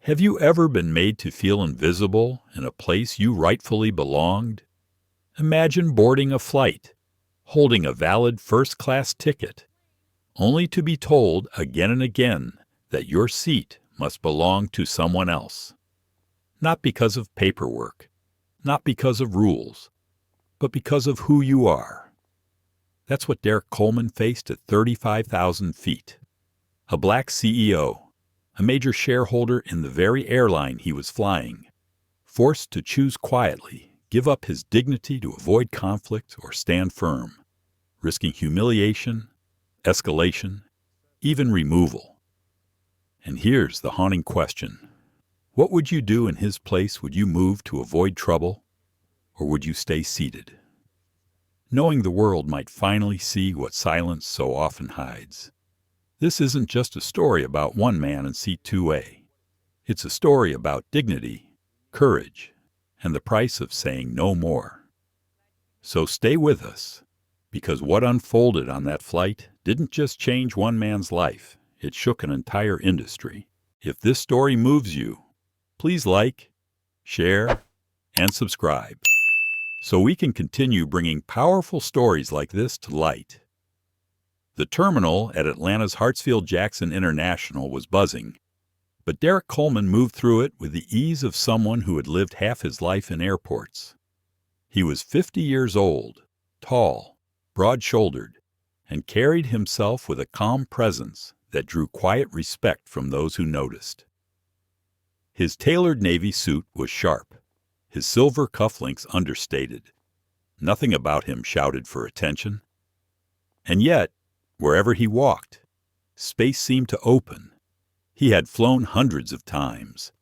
Have you ever been made to feel invisible in a place you rightfully belonged? Imagine boarding a flight, holding a valid first-class ticket, only to be told again and again that your seat must belong to someone else. Not because of paperwork, not because of rules, but because of who you are. That's what Derrick Coleman faced at 35,000 feet. A black CEO, a major shareholder in the very airline he was flying, forced to choose quietly, give up his dignity to avoid conflict or stand firm, risking humiliation, escalation, even removal. And here's the haunting question. What would you do in his place? Would you move to avoid trouble, or would you stay seated? Knowing the world might finally see what silence so often hides. This isn't just a story about one man in seat 2A. It's a story about dignity, courage, and the price of saying no more. So stay with us, because what unfolded on that flight didn't just change one man's life, it shook an entire industry. If this story moves you, please like, share, and subscribe, so we can continue bringing powerful stories like this to light. The terminal at Atlanta's Hartsfield-Jackson International was buzzing, but Derrick Coleman moved through it with the ease of someone who had lived half his life in airports. He was 50 years old, tall, broad-shouldered, and carried himself with a calm presence that drew quiet respect from those who noticed. His tailored navy suit was sharp, his silver cufflinks understated. Nothing about him shouted for attention. And yet, wherever he walked, space seemed to open. He had flown hundreds of times.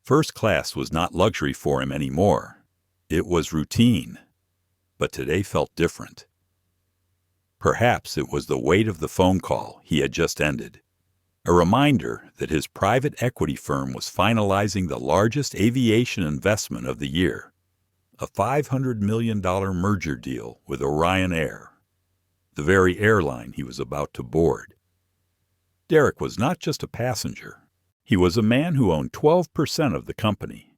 First class was not luxury for him anymore. It was routine. But today felt different. Perhaps it was the weight of the phone call he had just ended. A reminder that his private equity firm was finalizing the largest aviation investment of the year, a $500 million merger deal with Orion Air, the very airline he was about to board. Derrick was not just a passenger. He was a man who owned 12% of the company,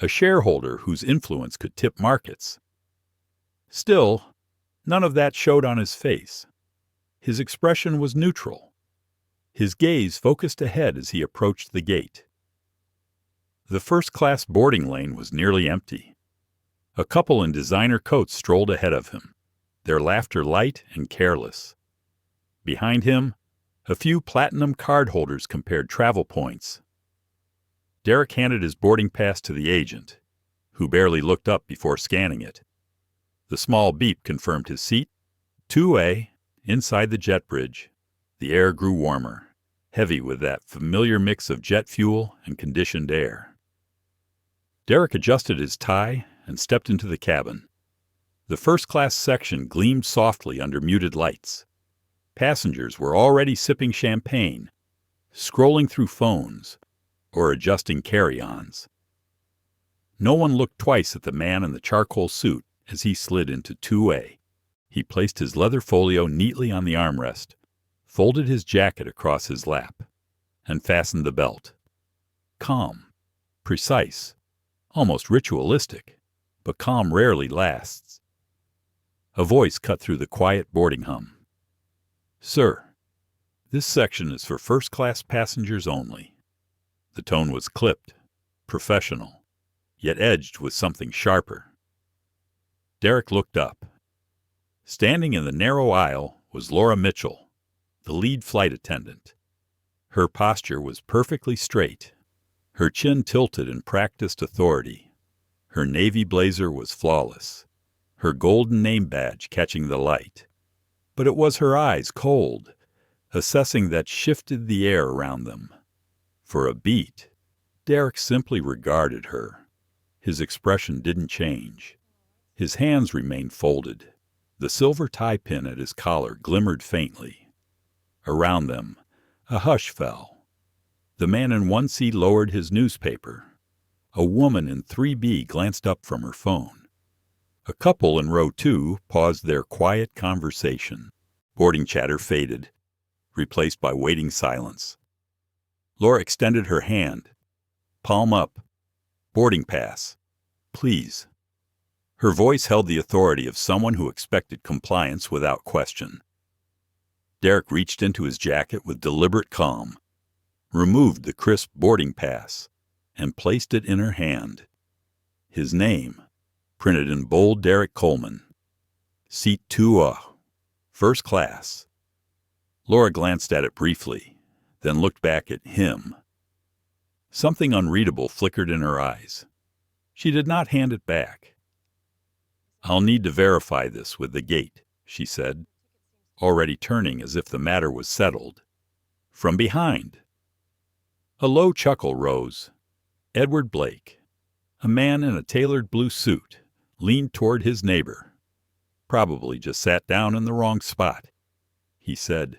a shareholder whose influence could tip markets. Still, none of that showed on his face. His expression was neutral. His gaze focused ahead as he approached the gate. The first-class boarding lane was nearly empty. A couple in designer coats strolled ahead of him, their laughter light and careless. Behind him, a few platinum cardholders compared travel points. Derrick handed his boarding pass to the agent, who barely looked up before scanning it. The small beep confirmed his seat. 2A, inside the jet bridge. The air grew warmer, heavy with that familiar mix of jet fuel and conditioned air. Derrick adjusted his tie and stepped into the cabin. The first-class section gleamed softly under muted lights. Passengers were already sipping champagne, scrolling through phones, or adjusting carry-ons. No one looked twice at the man in the charcoal suit as he slid into 2A. He placed his leather folio neatly on the armrest, folded his jacket across his lap, and fastened the belt. Calm, precise, almost ritualistic, but calm rarely lasts. A voice cut through the quiet boarding hum. "Sir, this section is for first-class passengers only." The tone was clipped, professional, yet edged with something sharper. Derrick looked up. Standing in the narrow aisle was Laura Mitchell, the lead flight attendant. Her posture was perfectly straight, her chin tilted in practiced authority. Her navy blazer was flawless, her golden name badge catching the light. But it was her eyes, cold, assessing that shifted the air around them. For a beat, Derrick simply regarded her. His expression didn't change. His hands remained folded. The silver tie pin at his collar glimmered faintly. Around them, a hush fell. The man in 1C lowered his newspaper. A woman in 3B glanced up from her phone. A couple in row 2 paused their quiet conversation. Boarding chatter faded, replaced by waiting silence. Laura extended her hand. Palm up. Boarding pass. Please. Her voice held the authority of someone who expected compliance without question. Derrick reached into his jacket with deliberate calm, removed the crisp boarding pass, and placed it in her hand. His name, printed in bold Derrick Coleman. Seat 2A, first class. Laura glanced at it briefly, then looked back at him. Something unreadable flickered in her eyes. She did not hand it back. "I'll need to verify this with the gate," she said, already turning as if the matter was settled. From behind. A low chuckle rose. Edward Blake, a man in a tailored blue suit, leaned toward his neighbor. "Probably just sat down in the wrong spot," he said,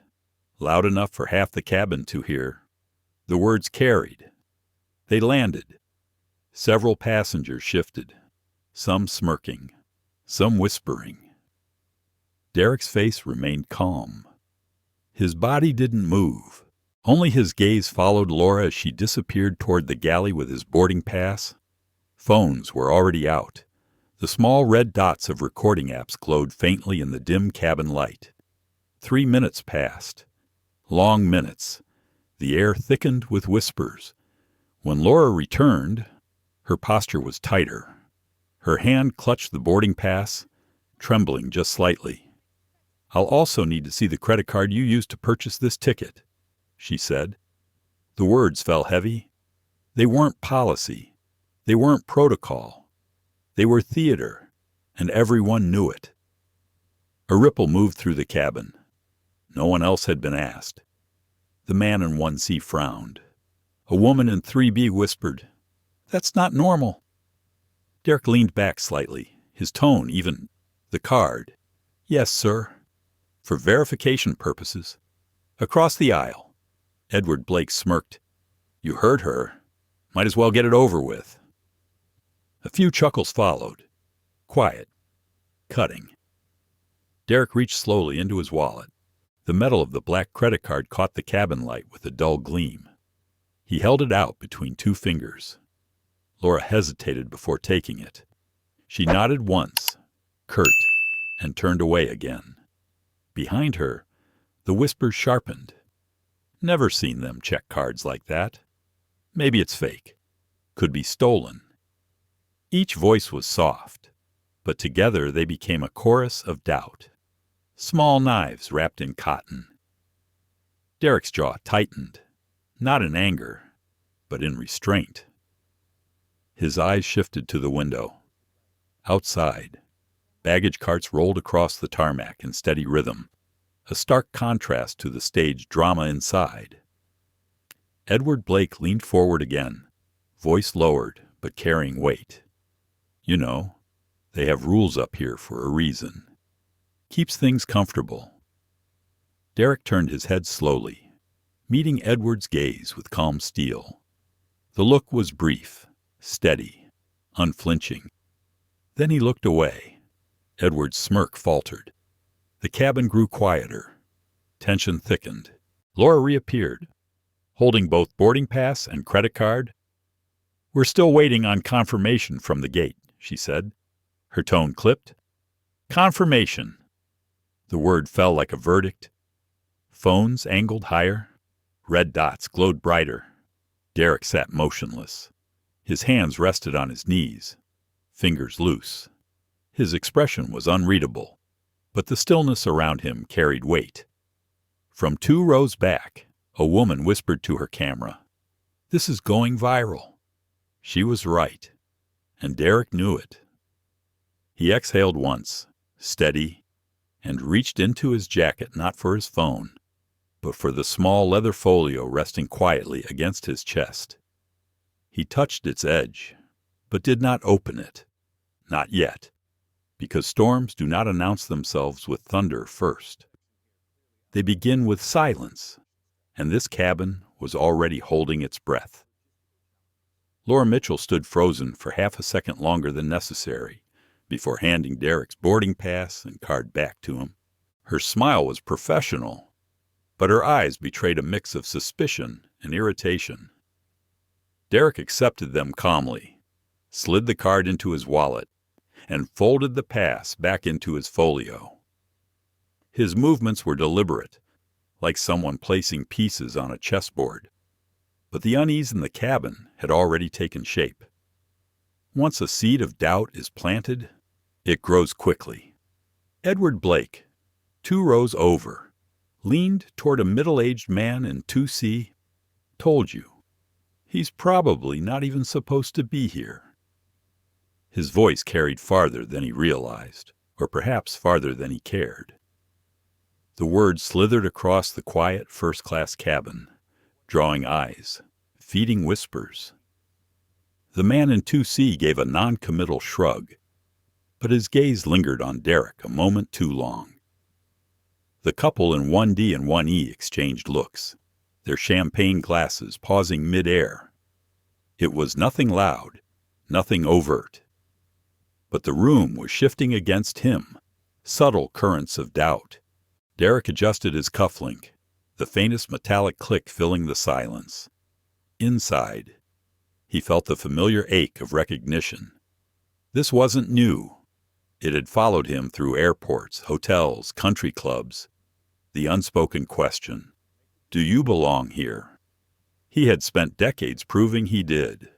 loud enough for half the cabin to hear. The words carried. They landed. Several passengers shifted, some smirking, some whispering. Derrick's face remained calm. His body didn't move. Only his gaze followed Laura as she disappeared toward the galley with his boarding pass. Phones were already out. The small red dots of recording apps glowed faintly in the dim cabin light. 3 minutes passed. Long minutes. The air thickened with whispers. When Laura returned, her posture was tighter. Her hand clutched the boarding pass, trembling just slightly. "I'll also need to see the credit card you used to purchase this ticket," she said. The words fell heavy. They weren't policy. They weren't protocol. They were theater, and everyone knew it. A ripple moved through the cabin. No one else had been asked. The man in 1C frowned. A woman in 3B whispered, "That's not normal." Derrick leaned back slightly, his tone even. "The card." "Yes, sir." "For verification purposes." Across the aisle, Edward Blake smirked. "You heard her. Might as well get it over with." A few chuckles followed. Quiet. Cutting. Derrick reached slowly into his wallet. The metal of the black credit card caught the cabin light with a dull gleam. He held it out between 2 fingers. Laura hesitated before taking it. She nodded once, curt, and turned away again. Behind her, the whispers sharpened. "Never seen them check cards like that. Maybe it's fake. Could be stolen." Each voice was soft, but together they became a chorus of doubt. Small knives wrapped in cotton. Derrick's jaw tightened, not in anger, but in restraint. His eyes shifted to the window. Outside, baggage carts rolled across the tarmac in steady rhythm, a stark contrast to the staged drama inside. Edward Blake leaned forward again, voice lowered but carrying weight. "You know, they have rules up here for a reason. Keeps things comfortable." Derrick turned his head slowly, meeting Edward's gaze with calm steel. The look was brief, steady, unflinching. Then he looked away. Edward's smirk faltered. The cabin grew quieter. Tension thickened. Laura reappeared, holding both boarding pass and credit card. "We're still waiting on confirmation from the gate," she said. Her tone clipped. "Confirmation." The word fell like a verdict. Phones angled higher. Red dots glowed brighter. Derrick sat motionless. His hands rested on his knees, fingers loose. His expression was unreadable, but the stillness around him carried weight. From 2 rows back, a woman whispered to her camera, "This is going viral." She was right, and Derrick knew it. He exhaled once, steady, and reached into his jacket not for his phone, but for the small leather folio resting quietly against his chest. He touched its edge, but did not open it. Not yet, because storms do not announce themselves with thunder first. They begin with silence, and this cabin was already holding its breath. Laura Mitchell stood frozen for half a second longer than necessary before handing Derrick's boarding pass and card back to him. Her smile was professional, but her eyes betrayed a mix of suspicion and irritation. Derrick accepted them calmly, slid the card into his wallet, and folded the pass back into his folio. His movements were deliberate, like someone placing pieces on a chessboard. But the unease in the cabin had already taken shape. Once a seed of doubt is planted, it grows quickly. Edward Blake, 2 rows over, leaned toward a middle-aged man in 2C. Told you. He's probably not even supposed to be here. His voice carried farther than he realized, or perhaps farther than he cared. The words slithered across the quiet first-class cabin, drawing eyes, feeding whispers. The man in 2C gave a non-committal shrug, but his gaze lingered on Derrick a moment too long. The couple in 1D and 1E exchanged looks, their champagne glasses pausing mid-air. It was nothing loud, nothing overt. But the room was shifting against him, subtle currents of doubt. Derrick adjusted his cufflink, the faintest metallic click filling the silence. Inside, he felt the familiar ache of recognition. This wasn't new. It had followed him through airports, hotels, country clubs. The unspoken question, do you belong here? He had spent decades proving he did.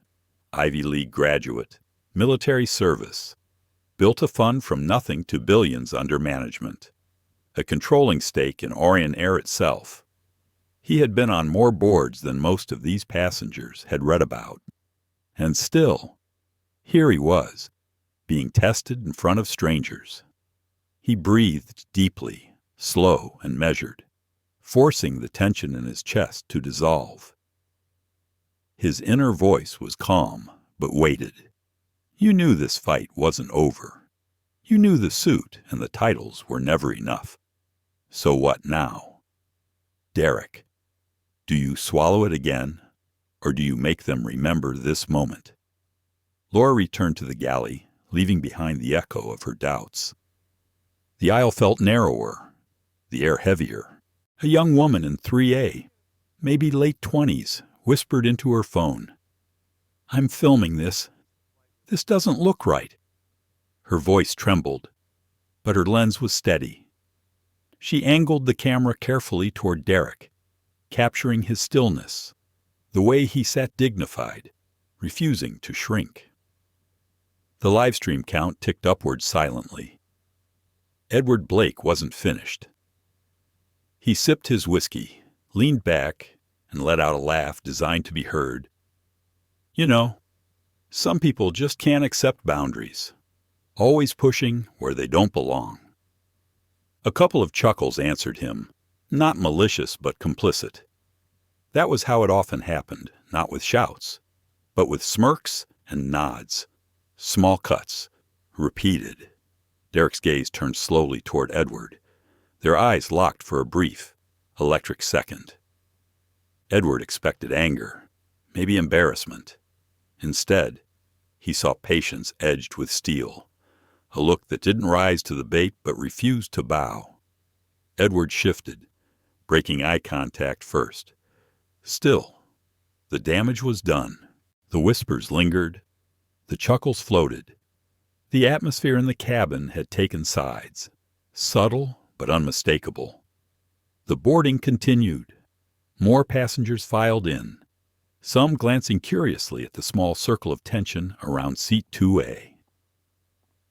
Ivy League graduate, military service, built a fund from nothing to billions under management, a controlling stake in Orion Air itself. He had been on more boards than most of these passengers had read about. And still, here he was, being tested in front of strangers. He breathed deeply, slow and measured, forcing the tension in his chest to dissolve. His inner voice was calm, but weighted. You knew this fight wasn't over. You knew the suit and the titles were never enough. So what now? Derrick, do you swallow it again, or do you make them remember this moment? Laura returned to the galley, leaving behind the echo of her doubts. The aisle felt narrower, the air heavier. A young woman in 3A, maybe late 20s, whispered into her phone, I'm filming this. This doesn't look right. Her voice trembled, but her lens was steady. She angled the camera carefully toward Derrick, capturing his stillness, the way he sat dignified, refusing to shrink. The livestream count ticked upward silently. Edward Blake wasn't finished. He sipped his whiskey, leaned back, and let out a laugh designed to be heard. You know, some people just can't accept boundaries, always pushing where they don't belong. A couple of chuckles answered him, not malicious but complicit. That was how it often happened, not with shouts, but with smirks and nods, small cuts, repeated. Derrick's gaze turned slowly toward Edward. Their eyes locked for a brief, electric second. Edward expected anger, maybe embarrassment. Instead, he saw patience edged with steel, a look that didn't rise to the bait but refused to bow. Edward shifted, breaking eye contact first. Still, the damage was done. The whispers lingered. The chuckles floated. The atmosphere in the cabin had taken sides, subtle but unmistakable. The boarding continued. More passengers filed in, some glancing curiously at the small circle of tension around seat 2A.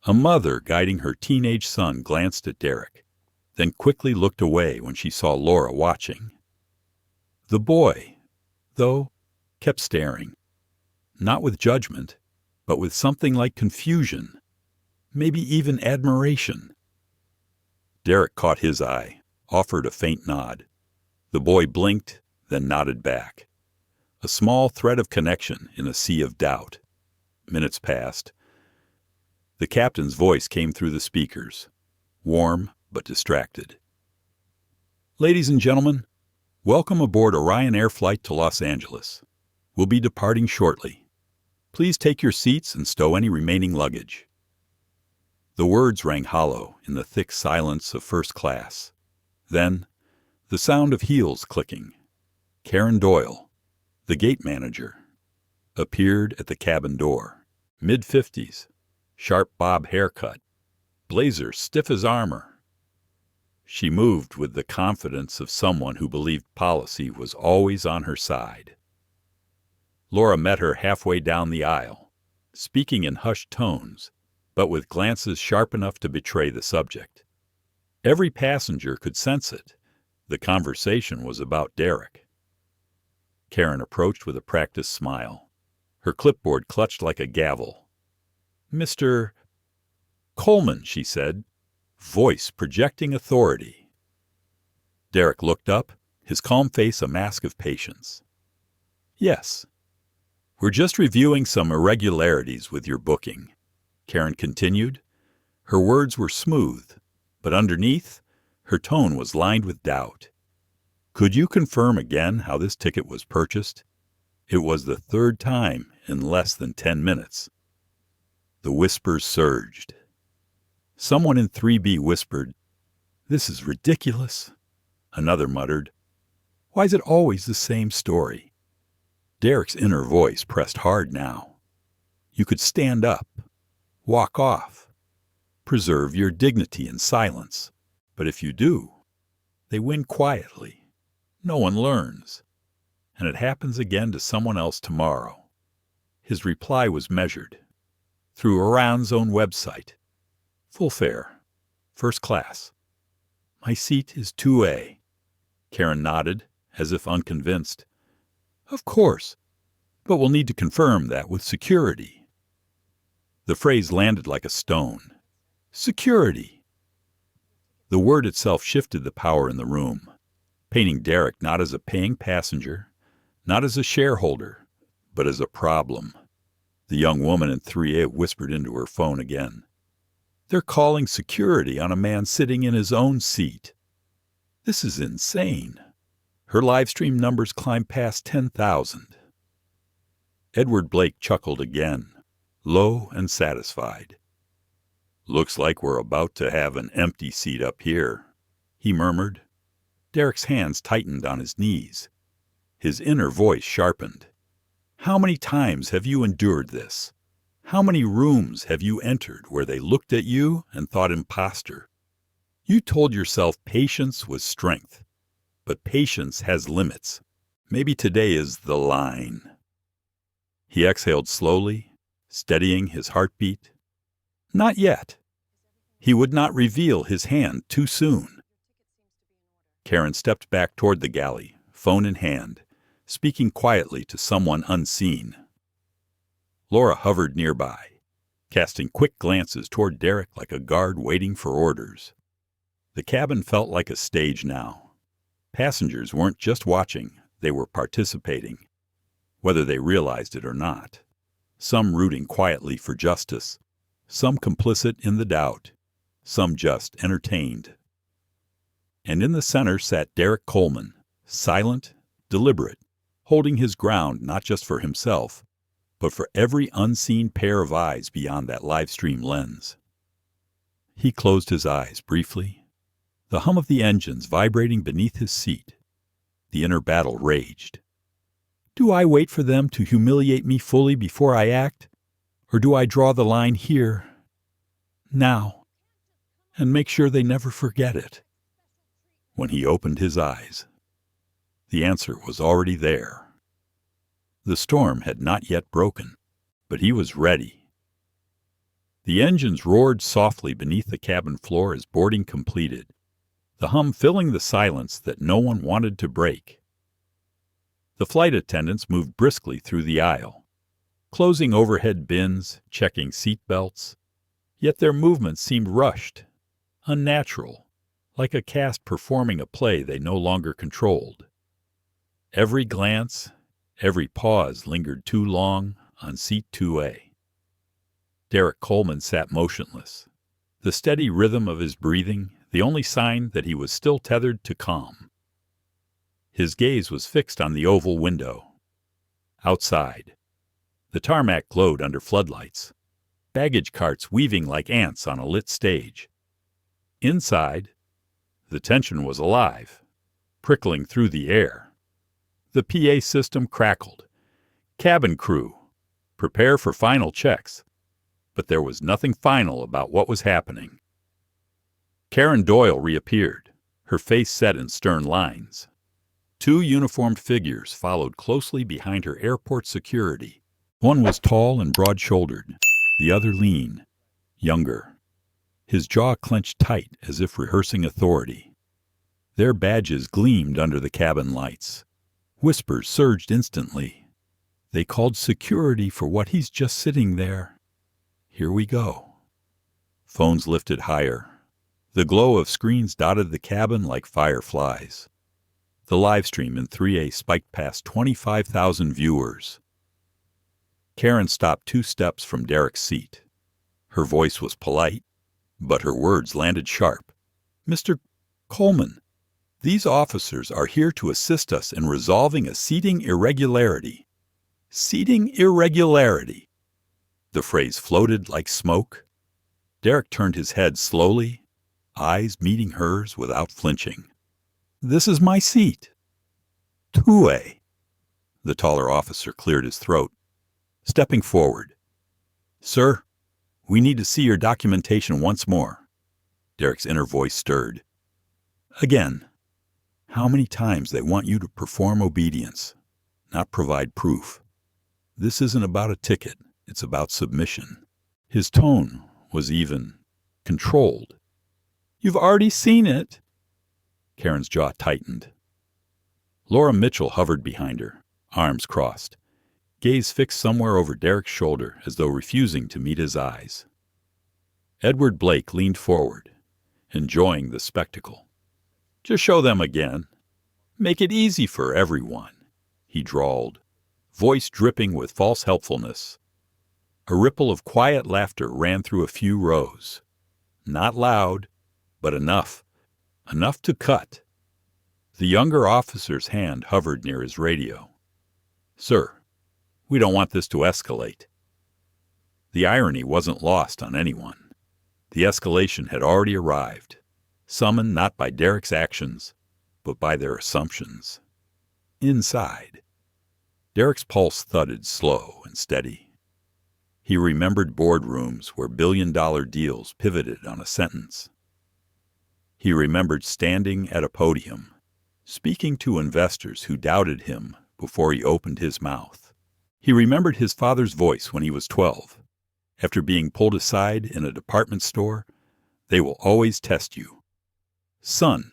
A mother guiding her teenage son glanced at Derrick, then quickly looked away when she saw Laura watching. The boy, though, kept staring, not with judgment, but with something like confusion, maybe even admiration. Derrick caught his eye, offered a faint nod. The boy blinked, then nodded back. A small thread of connection in a sea of doubt. Minutes passed. The captain's voice came through the speakers, warm but distracted. Ladies and gentlemen, welcome aboard Orion Air flight to Los Angeles. We'll be departing shortly. Please take your seats and stow any remaining luggage. The words rang hollow in the thick silence of first class. Then, the sound of heels clicking. Karen Doyle, the gate manager. appeared at the cabin door, mid-50s, sharp bob haircut, blazer stiff as armor. She moved with the confidence of someone who believed policy was always on her side. Laura met her halfway down the aisle, speaking in hushed tones, but with glances sharp enough to betray the subject. Every passenger could sense it. The conversation was about Derrick. Karen approached with a practiced smile, her clipboard clutched like a gavel. "Mr. Coleman," she said, voice projecting authority. Derrick looked up, his calm face a mask of patience. "Yes. We're just reviewing some irregularities with your booking," Karen continued. Her words were smooth, but underneath, her tone was lined with doubt. "Could you confirm again how this ticket was purchased? It was the third time in less than 10 minutes. The whispers surged. Someone in 3B whispered, "This is ridiculous." Another muttered, "Why is it always the same story?" Derrick's inner voice pressed hard now. "You could stand up, walk off, preserve your dignity in silence. But if you do, they win quietly. No one learns. And it happens again to someone else tomorrow." His reply was measured. "Through Orion's own website. Full fare. First class. My seat is 2A. Karen nodded, as if unconvinced. "Of course, but we'll need to confirm that with security." The phrase landed like a stone. Security. The word itself shifted the power in the room, painting Derrick not as a paying passenger, not as a shareholder, but as a problem. The young woman in 3A whispered into her phone again. "They're calling security on a man sitting in his own seat. This is insane." Her live stream numbers climbed past 10,000. Edward Blake chuckled again, low and satisfied. "Looks like we're about to have an empty seat up here," he murmured. Derrick's hands tightened on his knees. His inner voice sharpened. "How many times have you endured this? How many rooms have you entered where they looked at you and thought imposter? You told yourself patience was strength. But patience has limits. Maybe today is the line." He exhaled slowly, steadying his heartbeat. Not yet. He would not reveal his hand too soon. Karen stepped back toward the galley, phone in hand, speaking quietly to someone unseen. Laura hovered nearby, casting quick glances toward Derrick like a guard waiting for orders. The cabin felt like a stage now. Passengers weren't just watching, they were participating, whether they realized it or not. Some rooting quietly for justice, some complicit in the doubt, some just entertained. And in the center sat Derrick Coleman, silent, deliberate, holding his ground not just for himself, but for every unseen pair of eyes beyond that live stream lens. He closed his eyes briefly, the hum of the engines vibrating beneath his seat. The inner battle raged. Do I wait for them to humiliate me fully before I act? Or do I draw the line here, now, and make sure they never forget it? When he opened his eyes, the answer was already there. The storm had not yet broken, but he was ready. The engines roared softly beneath the cabin floor as boarding completed, the hum filling the silence that no one wanted to break. The flight attendants moved briskly through the aisle, closing overhead bins, checking seat belts, yet their movements seemed rushed, unnatural, like a cast performing a play they no longer controlled. Every glance, every pause lingered too long on seat 2A. Derrick Coleman sat motionless, the steady rhythm of his breathing the only sign that he was still tethered to calm. His gaze was fixed on the oval window. Outside, the tarmac glowed under floodlights, baggage carts weaving like ants on a lit stage. Inside, the tension was alive, prickling through the air. The PA system crackled. Cabin crew, Prepare for final checks. But there was nothing final about what was happening. Karen Doyle reappeared, her face set in stern lines. Two uniformed figures followed closely behind her airport security. One was tall and broad-shouldered, the other lean, younger. His jaw clenched tight as if rehearsing authority. Their badges gleamed under the cabin lights. Whispers surged instantly. They called security for what he's just sitting there. Here we go. Phones lifted higher. The glow of screens dotted the cabin like fireflies. The live stream in 3A spiked past 25,000 viewers. Karen stopped 2 steps from Derrick's seat. Her voice was polite, but her words landed sharp. Mr. Coleman, these officers are here to assist us in resolving a seating irregularity. Seating irregularity. The phrase floated like smoke. Derrick turned his head slowly, eyes meeting hers without flinching. This is my seat. 2A. The taller officer cleared his throat, stepping forward. Sir, we need to see your documentation once more. Derrick's inner voice stirred. Again, how many times they want you to perform obedience, not provide proof. This isn't about a ticket, it's about submission. His tone was even controlled. You've already seen it. Karen's jaw tightened. Laura Mitchell hovered behind her, arms crossed, gaze fixed somewhere over Derrick's shoulder as though refusing to meet his eyes. Edward Blake leaned forward, enjoying the spectacle. Just show them again. Make it easy for everyone, he drawled, voice dripping with false helpfulness. A ripple of quiet laughter ran through a few rows. Not loud, but enough to cut. The younger officer's hand hovered near his radio. Sir, we don't want this to escalate. The irony wasn't lost on anyone. The escalation had already arrived, summoned not by Derrick's actions, but by their assumptions. Inside, Derrick's pulse thudded slow and steady. He remembered boardrooms where billion-dollar deals pivoted on a sentence. He remembered standing at a podium, speaking to investors who doubted him before he opened his mouth. He remembered his father's voice when he was 12. After being pulled aside in a department store, they will always test you. Son,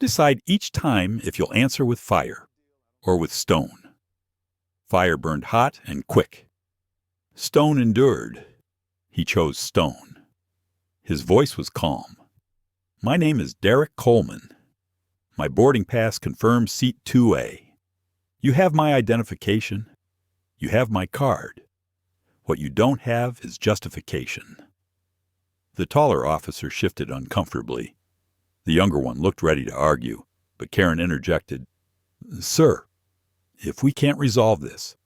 decide each time if you'll answer with fire or with stone. Fire burned hot and quick. Stone endured. He chose stone. His voice was calm. My name is Derrick Coleman. My boarding pass confirms seat 2A. You have my identification. You have my card. What you don't have is justification. The taller officer shifted uncomfortably. The younger one looked ready to argue, but Karen interjected. Sir, if we can't resolve this,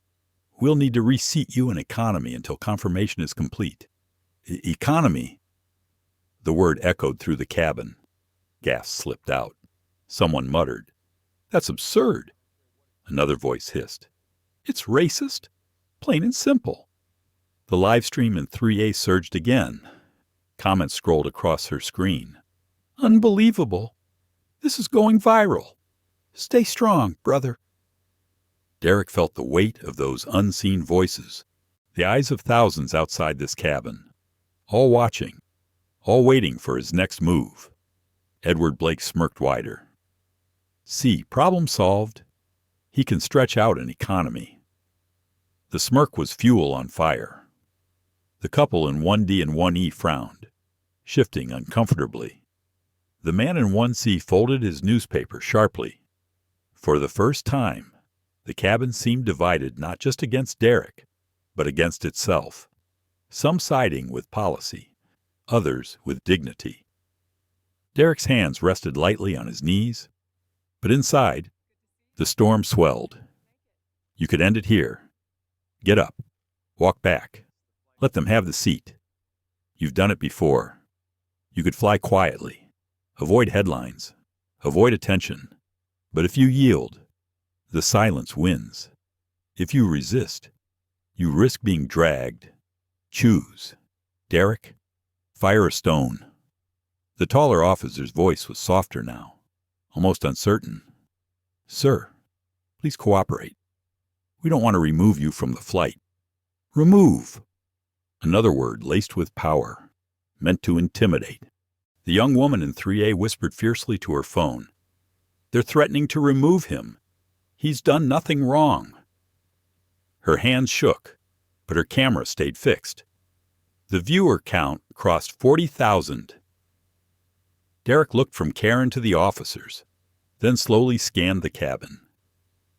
we'll need to reseat you in economy until confirmation is complete. Economy? The word echoed through the cabin. Gas slipped out. Someone muttered, That's absurd. Another voice hissed, It's racist, plain and simple. The live stream in 3A surged again. Comments scrolled across her screen. Unbelievable. This is going viral. Stay strong, brother. Derrick felt the weight of those unseen voices, the eyes of thousands outside this cabin, all watching, all waiting for his next move. Edward Blake smirked wider. See, problem solved. He can stretch out an economy. The smirk was fuel on fire. The couple in 1D and 1E frowned, shifting uncomfortably. The man in 1C folded his newspaper sharply. For the first time, the cabin seemed divided not just against Derrick, but against itself, some siding with policy, others with dignity. Derrick's hands rested lightly on his knees, but inside, the storm swelled. You could end it here. Get up. Walk back. Let them have the seat. You've done it before. You could fly quietly. Avoid headlines. Avoid attention. But if you yield, the silence wins. If you resist, You risk being dragged. Choose. Derrick, fire or stone. The taller officer's voice was softer now, almost uncertain. Sir, please cooperate. We don't want to remove you from the flight. Remove. Another word laced with power, meant to intimidate. The young woman in 3A whispered fiercely to her phone. They're threatening to remove him. He's done nothing wrong. Her hands shook, but her camera stayed fixed. The viewer count crossed 40,000. Derrick looked from Karen to the officers, then slowly scanned the cabin.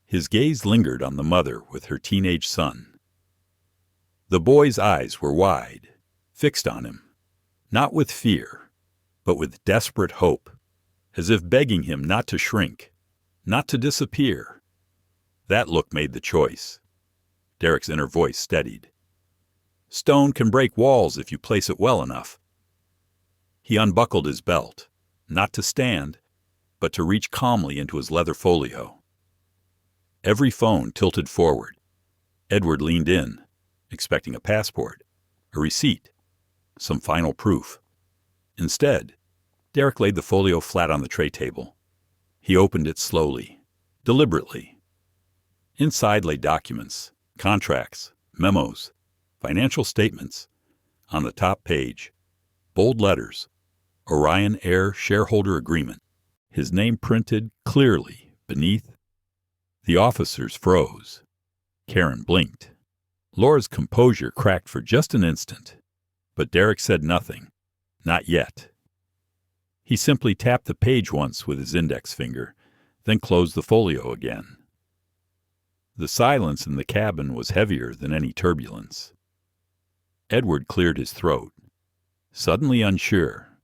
His gaze lingered on the mother with her teenage son. The boy's eyes were wide, fixed on him, not with fear, but with desperate hope, as if begging him not to shrink, not to disappear. That look made the choice. Derrick's inner voice steadied. Stone can break walls if you place it well enough. He unbuckled his belt, not to stand, but to reach calmly into his leather folio. Every phone tilted forward. Edward leaned in, expecting a passport, a receipt, some final proof. Instead, Derrick laid the folio flat on the tray table. He opened it slowly, deliberately. Inside lay documents, contracts, memos, financial statements. On the top page, bold letters, Orion Air shareholder agreement, his name printed clearly beneath. The officers froze. Karen blinked. Laura's composure cracked for just an instant, but Derrick said nothing. Not yet. He simply tapped the page once with his index finger, then closed the folio again. The silence in the cabin was heavier than any turbulence. Edward cleared his throat, suddenly unsure.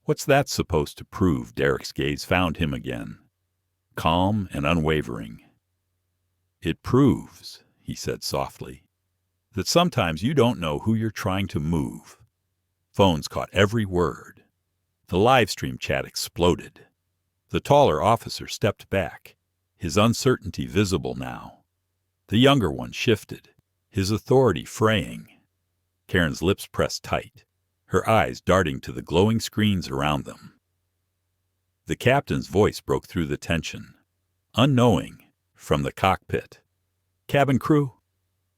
What's that supposed to prove? Derrick's gaze found him again, calm and unwavering. It proves, he said softly, that sometimes you don't know who you're trying to move. Phones caught every word. The live stream chat exploded. The taller officer stepped back, his uncertainty visible now. The younger one shifted, his authority fraying. Karen's lips pressed tight, her eyes darting to the glowing screens around them. The captain's voice broke through the tension, unknowing, from the cockpit. Cabin crew,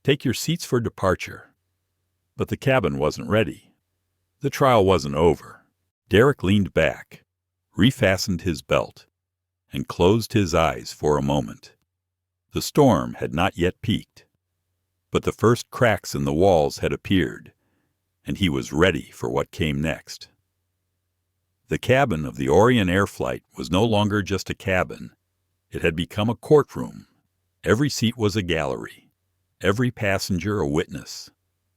take your seats for departure. But the cabin wasn't ready. The trial wasn't over. Derrick leaned back, refastened his belt, and closed his eyes for a moment. The storm had not yet peaked, but the first cracks in the walls had appeared, and he was ready for what came next. The cabin of the Orion Air flight was no longer just a cabin. It had become a courtroom. Every seat was a gallery, every passenger a witness,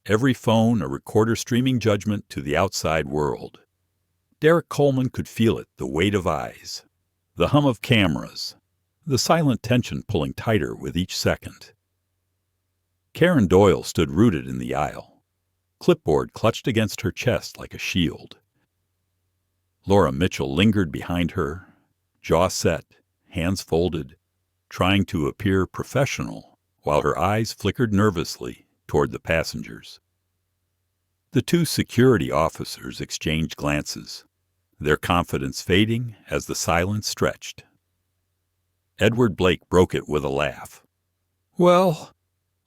every phone a recorder streaming judgment to the outside world. Derrick Coleman could feel it, the weight of eyes, the hum of cameras, the silent tension pulling tighter with each second. Karen Doyle stood rooted in the aisle, clipboard clutched against her chest like a shield. Laura Mitchell lingered behind her, jaw set, hands folded, trying to appear professional while her eyes flickered nervously toward the passengers. The two security officers exchanged glances, their confidence fading as the silence stretched. Edward Blake broke it with a laugh. Well,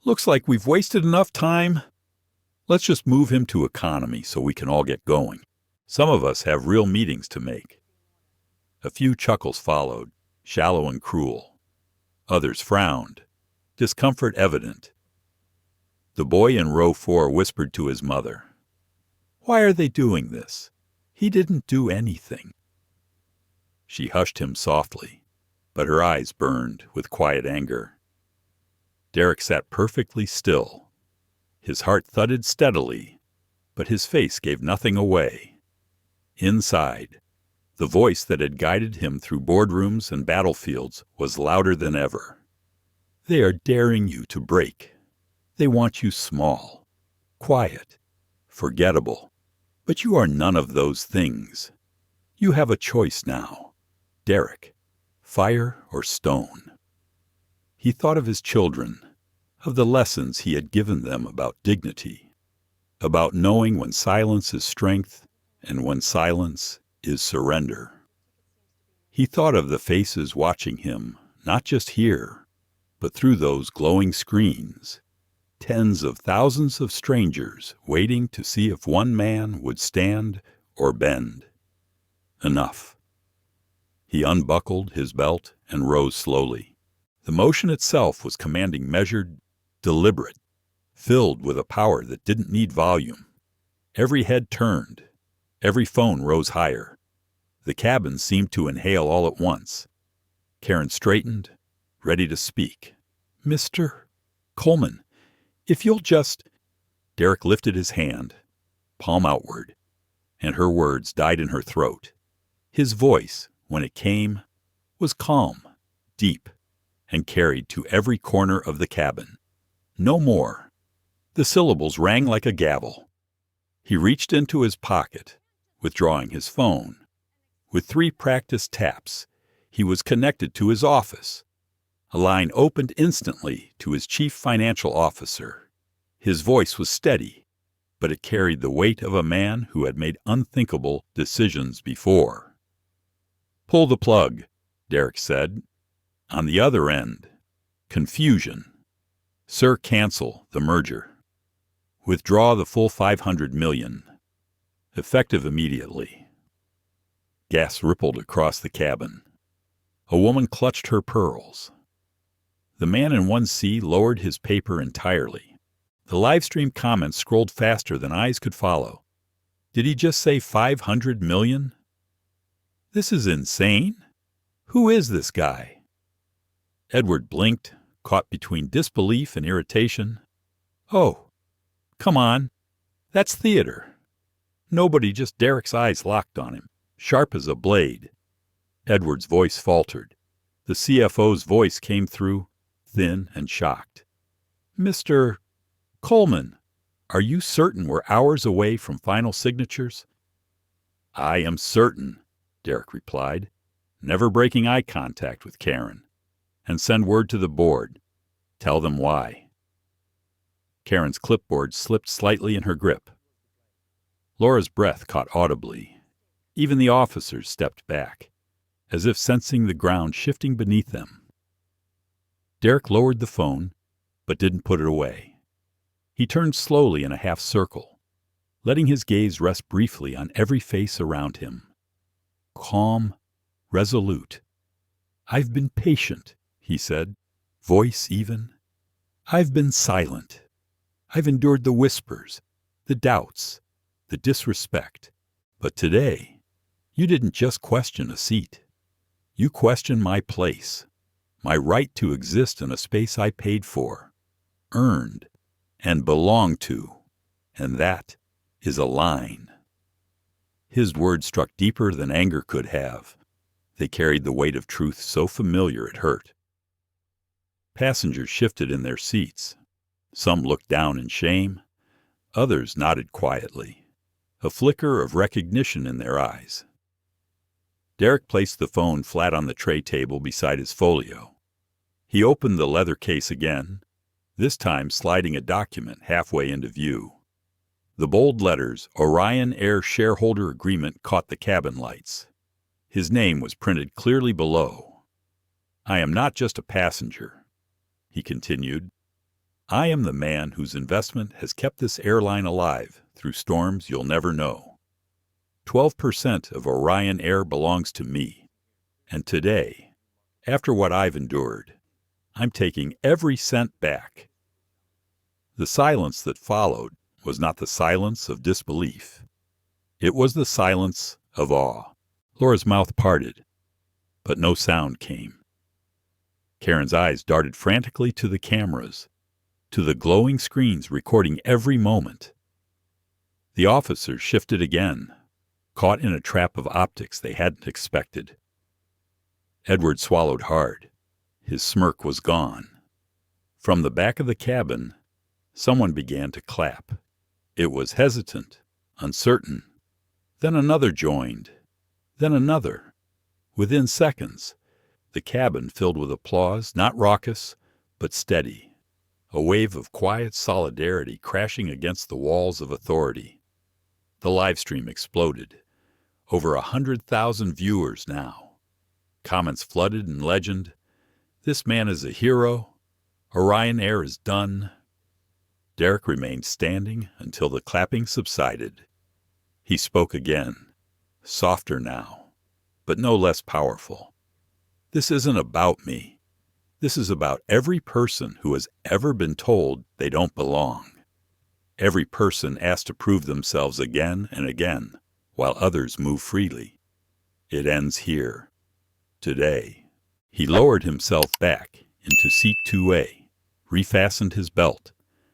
looks like we've wasted enough time. Let's just move him to economy so we can all get going. Some of us have real meetings to make. A few chuckles followed, shallow and cruel. Others frowned, discomfort evident. The boy in row 4 whispered to his mother, "Why are they doing this? He didn't do anything." She hushed him softly, but her eyes burned with quiet anger. Derrick sat perfectly still. His heart thudded steadily, but his face gave nothing away. Inside, the voice that had guided him through boardrooms and battlefields was louder than ever. They are daring you to break. They want you small, quiet, forgettable. But you are none of those things. You have a choice now. Derrick, fire or stone. He thought of his children, of the lessons he had given them about dignity, about knowing when silence is strength and when silence is surrender. He thought of the faces watching him, not just here, but through those glowing screens, tens of thousands of strangers waiting to see if one man would stand or bend. Enough. He unbuckled his belt and rose slowly. The motion itself was commanding, measured, deliberate, filled with a power that didn't need volume. Every head turned. Every phone rose higher. The cabin seemed to inhale all at once. Karen straightened, ready to speak. "Mr. Coleman, if you'll just—" Derrick lifted his hand, palm outward, and her words died in her throat. His voice, when it came, was calm, deep, and carried to every corner of the cabin. No more. The syllables rang like a gavel. He reached into his pocket, withdrawing his phone. With 3 practiced taps, he was connected to his office. A line opened instantly to his chief financial officer. His voice was steady, but it carried the weight of a man who had made unthinkable decisions before. "Pull the plug," Derrick said. On the other end, confusion. "Sir, cancel the merger. Withdraw the full $500 million. Effective immediately." Gas rippled across the cabin. A woman clutched her pearls. The man in 1C lowered his paper entirely. The livestream comments scrolled faster than eyes could follow. Did he just say $500 million? This is insane. Who is this guy? Edward blinked, caught between disbelief and irritation. Oh, come on. That's theater. Nobody, just Derrick's eyes locked on him, sharp as a blade. Edward's voice faltered. The CFO's voice came through, thin and shocked. "Mr. Coleman, are you certain we're hours away from final signatures?" "I am certain," Derrick replied, never breaking eye contact with Karen. "And send word to the board. Tell them why." Karen's clipboard slipped slightly in her grip. Laura's breath caught audibly. Even the officers stepped back, as if sensing the ground shifting beneath them. Derrick lowered the phone, but didn't put it away. He turned slowly in a half circle, letting his gaze rest briefly on every face around him. Calm, resolute. "I've been patient," he said, voice even. "I've been silent. I've endured the whispers, the doubts, the disrespect. But today, you didn't just question a seat. You questioned my place, my right to exist in a space I paid for, earned, and belong to. And that is a line." His words struck deeper than anger could have. They carried the weight of truth so familiar it hurt. Passengers shifted in their seats. Some looked down in shame. Others nodded quietly, a flicker of recognition in their eyes. Derrick placed the phone flat on the tray table beside his folio. He opened the leather case again, this time sliding a document halfway into view. The bold letters Orion Air shareholder agreement caught the cabin lights. His name was printed clearly below. "I am not just a passenger," he continued. "I am the man whose investment has kept this airline alive through storms you'll never know. 12% of Orion Air belongs to me. And today, after what I've endured, I'm taking every cent back." The silence that followed was not the silence of disbelief. It was the silence of awe. Laura's mouth parted, but no sound came. Karen's eyes darted frantically to the cameras, to the glowing screens recording every moment. The officers shifted again, caught in a trap of optics they hadn't expected. Edward swallowed hard. His smirk was gone. From the back of the cabin, someone began to clap. It was hesitant, uncertain. Then another joined. Then another. Within seconds, the cabin filled with applause, not raucous, but steady. a wave of quiet solidarity crashing against the walls of authority. The live stream exploded. Over 100,000 viewers now. Comments flooded in legend. This man is a hero. Orion Air is done. Derrick remained standing until the clapping subsided. He spoke again, softer now, but no less powerful. This isn't about me. This is about every person who has ever been told they don't belong. Every person asked to prove themselves again and again, while others move freely. It ends here, today. He lowered himself back into seat 2A, refastened his belt,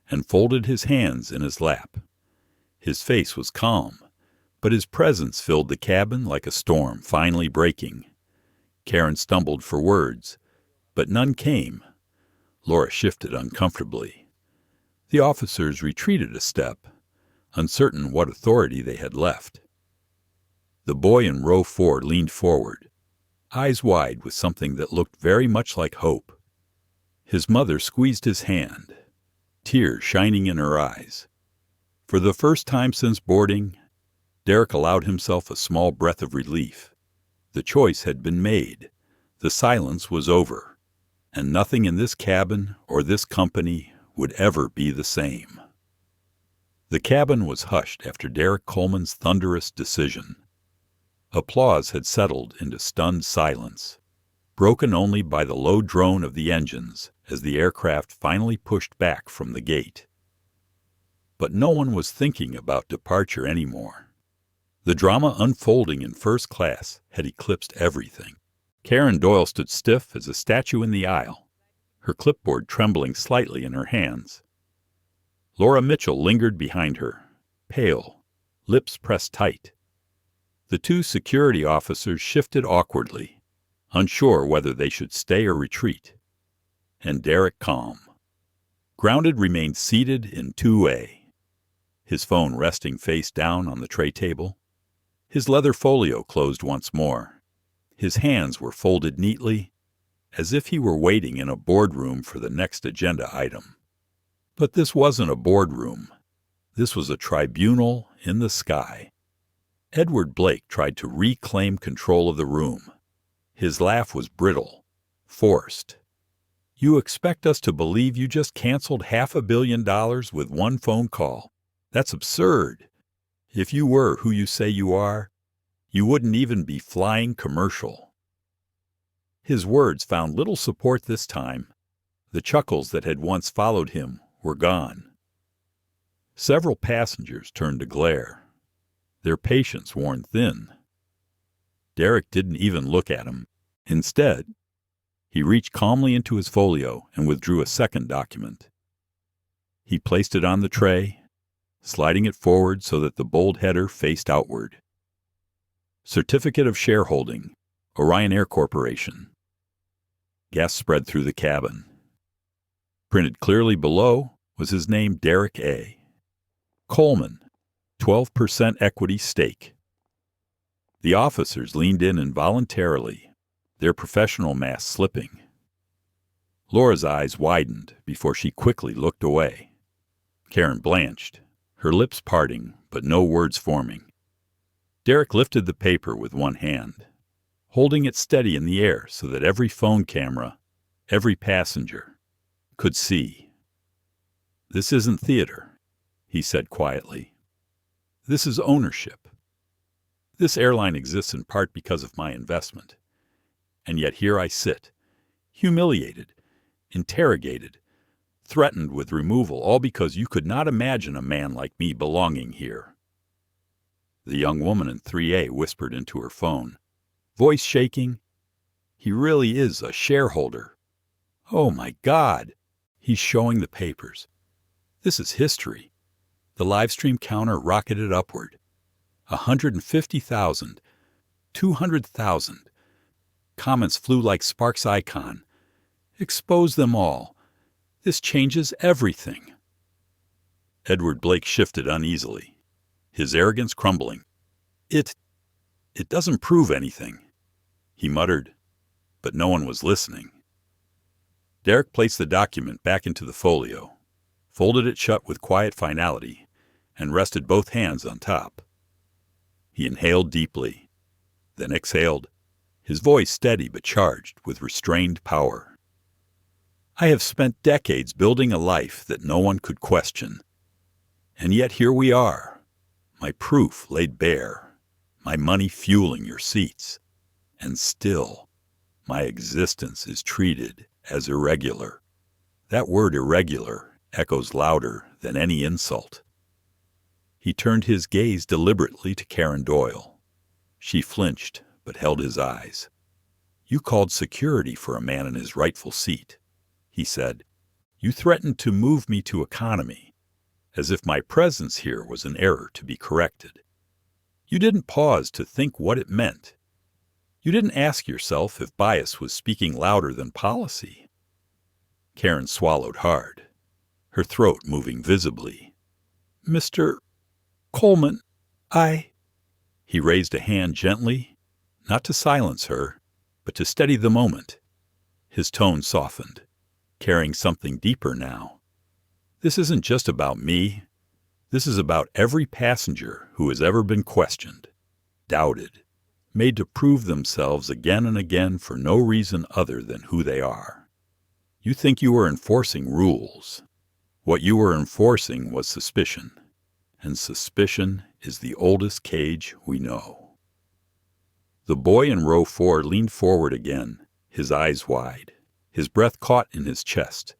and folded his hands in his lap. His face was calm, but his presence filled the cabin like a storm finally breaking. Karen stumbled for words, but none came. Laura shifted uncomfortably. The officers retreated a step, uncertain what authority they had left. The boy in row 4 leaned forward, eyes wide with something that looked very much like hope. His mother squeezed his hand, tears shining in her eyes. For the first time since boarding, Derrick allowed himself a small breath of relief. The choice had been made. The silence was over, and nothing in this cabin or this company would ever be the same. The cabin was hushed after Derrick Coleman's thunderous decision. Applause had settled into stunned silence, broken only by the low drone of the engines as the aircraft finally pushed back from the gate. But no one was thinking about departure anymore. The drama unfolding in first class had eclipsed everything. Karen Doyle stood stiff as a statue in the aisle, her clipboard trembling slightly in her hands. Laura Mitchell lingered behind her, pale, lips pressed tight. The two security officers shifted awkwardly, unsure whether they should stay or retreat. And Derrick calm. Grounded remained seated in 2A, his phone resting face down on the tray table. His leather folio closed once more. His hands were folded neatly, as if he were waiting in a boardroom for the next agenda item. But this wasn't a boardroom. This was a tribunal in the sky. Edward Blake tried to reclaim control of the room. His laugh was brittle, forced. You expect us to believe you just canceled $500 million with one phone call? That's absurd. If you were who you say you are, you wouldn't even be flying commercial. His words found little support this time. The chuckles that had once followed him were gone. Several passengers turned to glare, their patience worn thin. Derrick didn't even look at him. Instead, he reached calmly into his folio and withdrew a second document. He placed it on the tray, sliding it forward so that the bold header faced outward. Certificate of Shareholding, Orion Air Corporation. Gas spread through the cabin. Printed clearly below was his name, Derrick A. Coleman, 12% equity stake. The officers leaned in involuntarily, their professional masks slipping. Laura's eyes widened before she quickly looked away. Karen blanched, her lips parting but no words forming. Derrick lifted the paper with one hand, holding it steady in the air so that every phone camera, every passenger, could see. This isn't theater, he said quietly. This is ownership. This airline exists in part because of my investment. And yet here I sit, humiliated, interrogated, threatened with removal, all because you could not imagine a man like me belonging here. The young woman in 3A whispered into her phone, voice shaking, "He really is a shareholder. Oh my God, he's showing the papers. This is history." The live stream counter rocketed upward. 150,000, 200,000. Comments flew like Sparks' icon. Expose them all. This changes everything. Edward Blake shifted uneasily, his arrogance crumbling. It doesn't prove anything, he muttered, but no one was listening. Derrick placed the document back into the folio, folded it shut with quiet finality, and rested both hands on top. He inhaled deeply, then exhaled, his voice steady but charged with restrained power. I have spent decades building a life that no one could question. And yet here we are, my proof laid bare, my money fueling your seats, and still my existence is treated as irregular. That word irregular echoes louder than any insult. He turned his gaze deliberately to Karen Doyle. She flinched, but held his eyes. You called security for a man in his rightful seat, he said. You threatened to move me to economy, as if my presence here was an error to be corrected. You didn't pause to think what it meant. You didn't ask yourself if bias was speaking louder than policy. Karen swallowed hard, her throat moving visibly. Mr. Coleman, He raised a hand gently, not to silence her, but to steady the moment. His tone softened, carrying something deeper now. This isn't just about me. This is about every passenger who has ever been questioned, doubted, made to prove themselves again and again for no reason other than who they are. You think you were enforcing rules. What you were enforcing was suspicion, and suspicion is the oldest cage we know. The boy in row 4 leaned forward again, his eyes wide, his breath caught in his chest.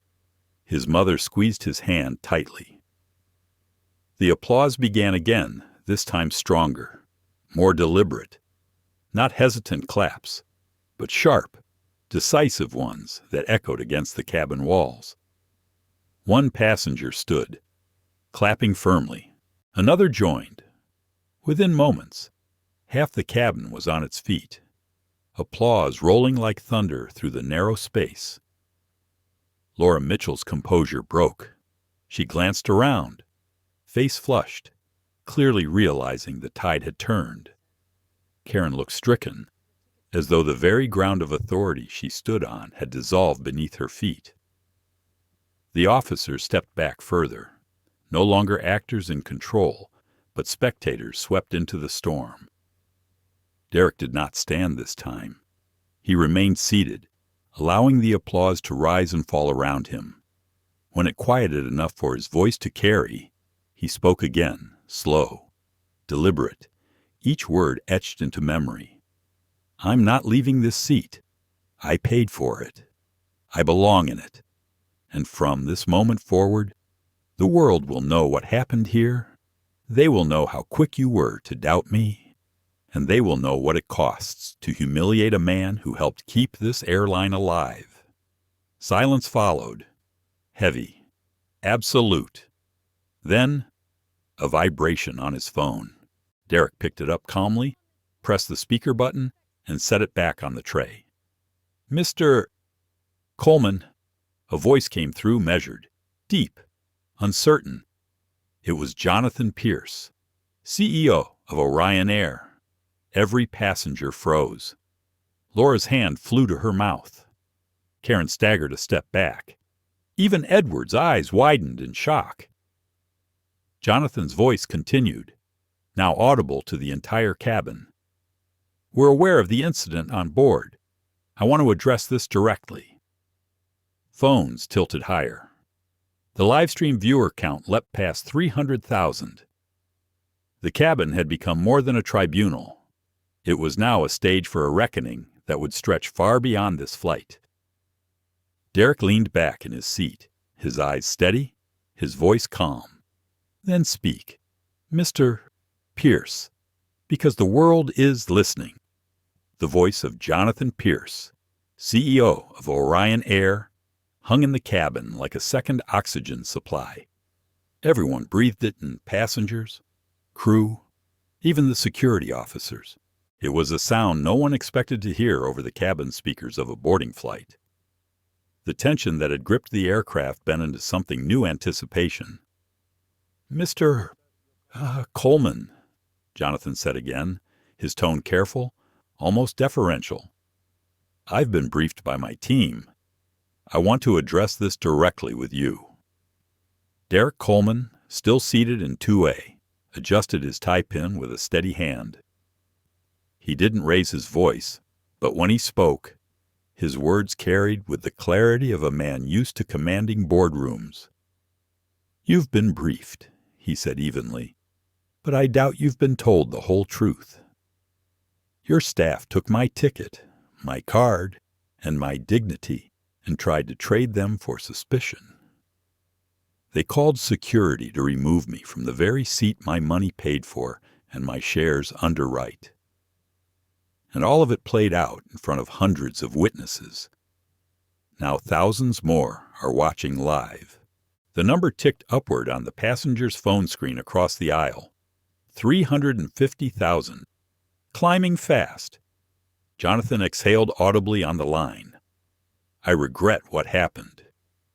His mother squeezed his hand tightly. The applause began again, this time stronger, more deliberate. Not hesitant claps, but sharp, decisive ones that echoed against the cabin walls. One passenger stood, clapping firmly. Another joined. Within moments, half the cabin was on its feet, applause rolling like thunder through the narrow space. Laura Mitchell's composure broke. She glanced around, face flushed, clearly realizing the tide had turned. Karen looked stricken, as though the very ground of authority she stood on had dissolved beneath her feet. The officers stepped back further, no longer actors in control, but spectators swept into the storm. Derrick did not stand this time. He remained seated, allowing the applause to rise and fall around him. When it quieted enough for his voice to carry, he spoke again, slow, deliberate, each word etched into memory. I'm not leaving this seat. I paid for it. I belong in it. And from this moment forward, the world will know what happened here. They will know how quick you were to doubt me. And they will know what it costs to humiliate a man who helped keep this airline alive. Silence followed. Heavy. Absolute. Then, a vibration on his phone. Derrick picked it up calmly, pressed the speaker button, and set it back on the tray. Mr. Coleman. A voice came through, measured, deep, uncertain. It was Jonathan Pierce, CEO of Orion Air. Every passenger froze. Laura's hand flew to her mouth. Karen staggered a step back. Even Edward's eyes widened in shock. Jonathan's voice continued, now audible to the entire cabin. We're aware of the incident on board. I want to address this directly. Phones tilted higher. The livestream viewer count leapt past 300,000. The cabin had become more than a tribunal. It was now a stage for a reckoning that would stretch far beyond this flight. Derrick leaned back in his seat, his eyes steady, his voice calm. Then speak, Mr. Pierce, because the world is listening. The voice of Jonathan Pierce, CEO of Orion Air, hung in the cabin like a second oxygen supply. Everyone breathed it in, passengers, crew, even the security officers. It was a sound no one expected to hear over the cabin speakers of a boarding flight. The tension that had gripped the aircraft bent into something new anticipation. Mr. Coleman, Jonathan said again, his tone careful, almost deferential. I've been briefed by my team. I want to address this directly with you." Derrick Coleman, still seated in 2A, adjusted his tie pin with a steady hand. He didn't raise his voice, but when he spoke, his words carried with the clarity of a man used to commanding boardrooms. "You've been briefed," he said evenly, "but I doubt you've been told the whole truth. Your staff took my ticket, my card, and my dignity and tried to trade them for suspicion. They called security to remove me from the very seat my money paid for and my shares underwrite. And all of it played out in front of hundreds of witnesses. Now thousands more are watching live." The number ticked upward on the passenger's phone screen across the aisle. 350,000. Climbing fast. Jonathan exhaled audibly on the line. "I regret what happened.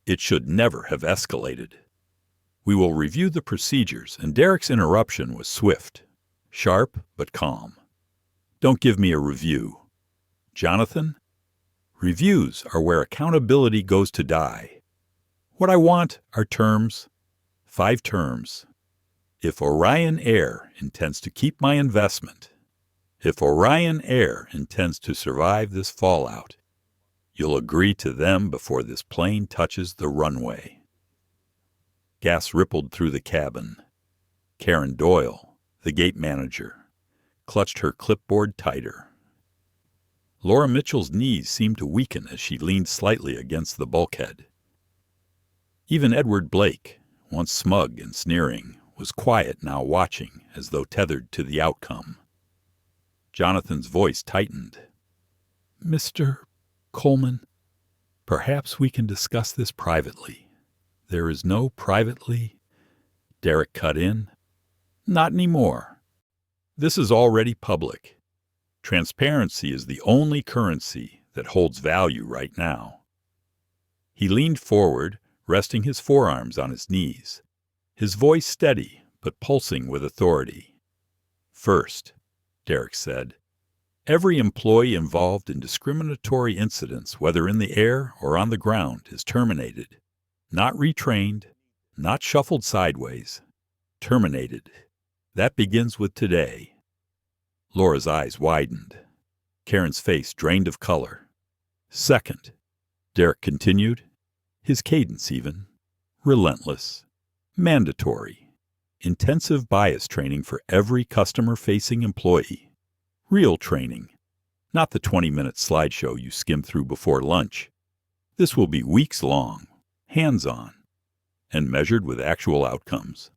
It should never have escalated. We will review the procedures," and Derrick's interruption was swift, sharp, but calm. "Don't give me a review. Jonathan, reviews are where accountability goes to die. What I want are terms, 5 terms. If Orion Air intends to keep my investment, if Orion Air intends to survive this fallout, you'll agree to them before this plane touches the runway." Gas rippled through the cabin. Karen Doyle, the gate manager, clutched her clipboard tighter. Laura Mitchell's knees seemed to weaken as she leaned slightly against the bulkhead. Even Edward Blake, once smug and sneering, was quiet now, watching as though tethered to the outcome. Jonathan's voice tightened. "Mr. Coleman, perhaps we can discuss this privately." "There is no privately," Derrick cut in. "Not anymore. This is already public. Transparency is the only currency that holds value right now." He leaned forward, resting his forearms on his knees, his voice steady but pulsing with authority. "First," Derrick said, "every employee involved in discriminatory incidents, whether in the air or on the ground, is terminated. Not retrained, not shuffled sideways. Terminated. That begins with today." Laura's eyes widened. Karen's face drained of color. "Second," Derrick continued, his cadence even, "relentless, mandatory, intensive bias training for every customer-facing employee. Real training, not the 20-minute slideshow you skim through before lunch. This will be weeks long, hands-on, and measured with actual outcomes."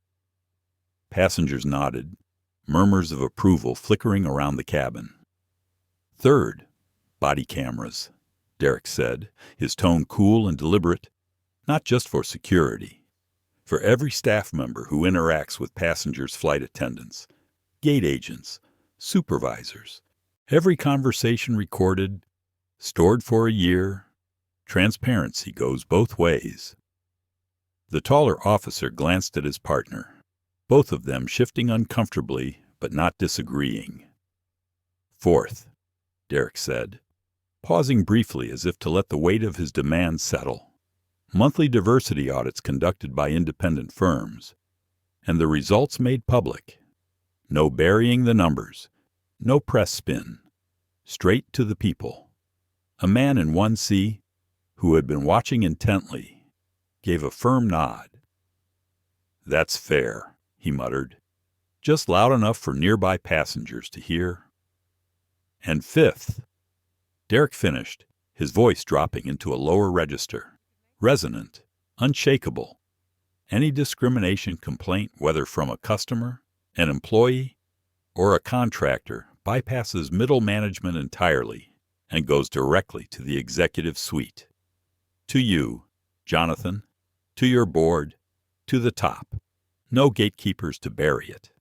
Passengers nodded, murmurs of approval flickering around the cabin. "Third, body cameras," Derrick said, his tone cool and deliberate, "not just for security. For every staff member who interacts with passengers' flight attendants, gate agents, supervisors, every conversation recorded, stored for a year. Transparency goes both ways." The taller officer glanced at his partner, both of them shifting uncomfortably but not disagreeing. "Fourth," Derrick said, pausing briefly as if to let the weight of his demand settle. "Monthly diversity audits conducted by independent firms, and the results made public. No burying the numbers, no press spin, straight to the people." A man in 1C, who had been watching intently, gave a firm nod. "That's fair," he muttered, just loud enough for nearby passengers to hear. "And fifth," Derrick finished, his voice dropping into a lower register, resonant, unshakable. "Any discrimination complaint, whether from a customer, an employee, or a contractor, bypasses middle management entirely and goes directly to the executive suite. To you, Jonathan, to your board, to the top. No gatekeepers to bury it."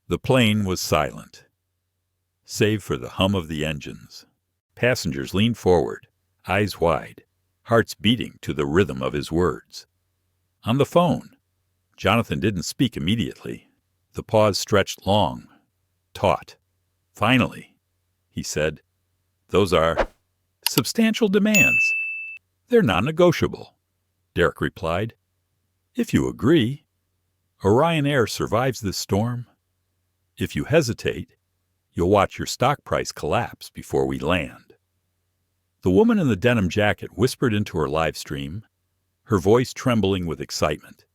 The plane was silent, save for the hum of the engines. Passengers leaned forward, eyes wide, hearts beating to the rhythm of his words. On the phone, Jonathan didn't speak immediately. The pause stretched long, taut. "Finally," he said, "those are substantial demands. They're non-negotiable, Derrick replied. If you agree, Orion Air survives this storm. If you hesitate, you'll watch your stock price collapse before we land. The woman in the denim jacket whispered into her live stream, her voice trembling with excitement.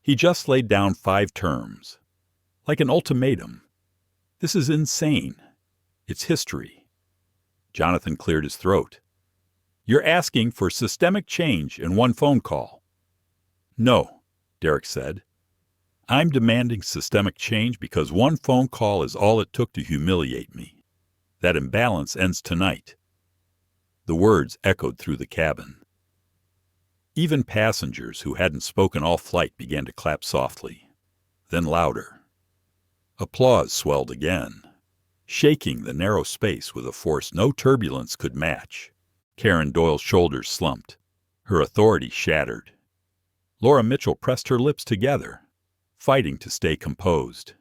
He just laid down 5 terms, like an ultimatum. This is insane. It's history. Jonathan cleared his throat. You're asking for systemic change in one phone call. No, Derrick said. I'm demanding systemic change because one phone call is all it took to humiliate me. That imbalance ends tonight. The words echoed through the cabin. Even passengers who hadn't spoken all flight began to clap softly, then louder. Applause swelled again, shaking the narrow space with a force no turbulence could match. Karen Doyle's shoulders slumped, her authority shattered. Laura Mitchell pressed her lips together, fighting to stay composed.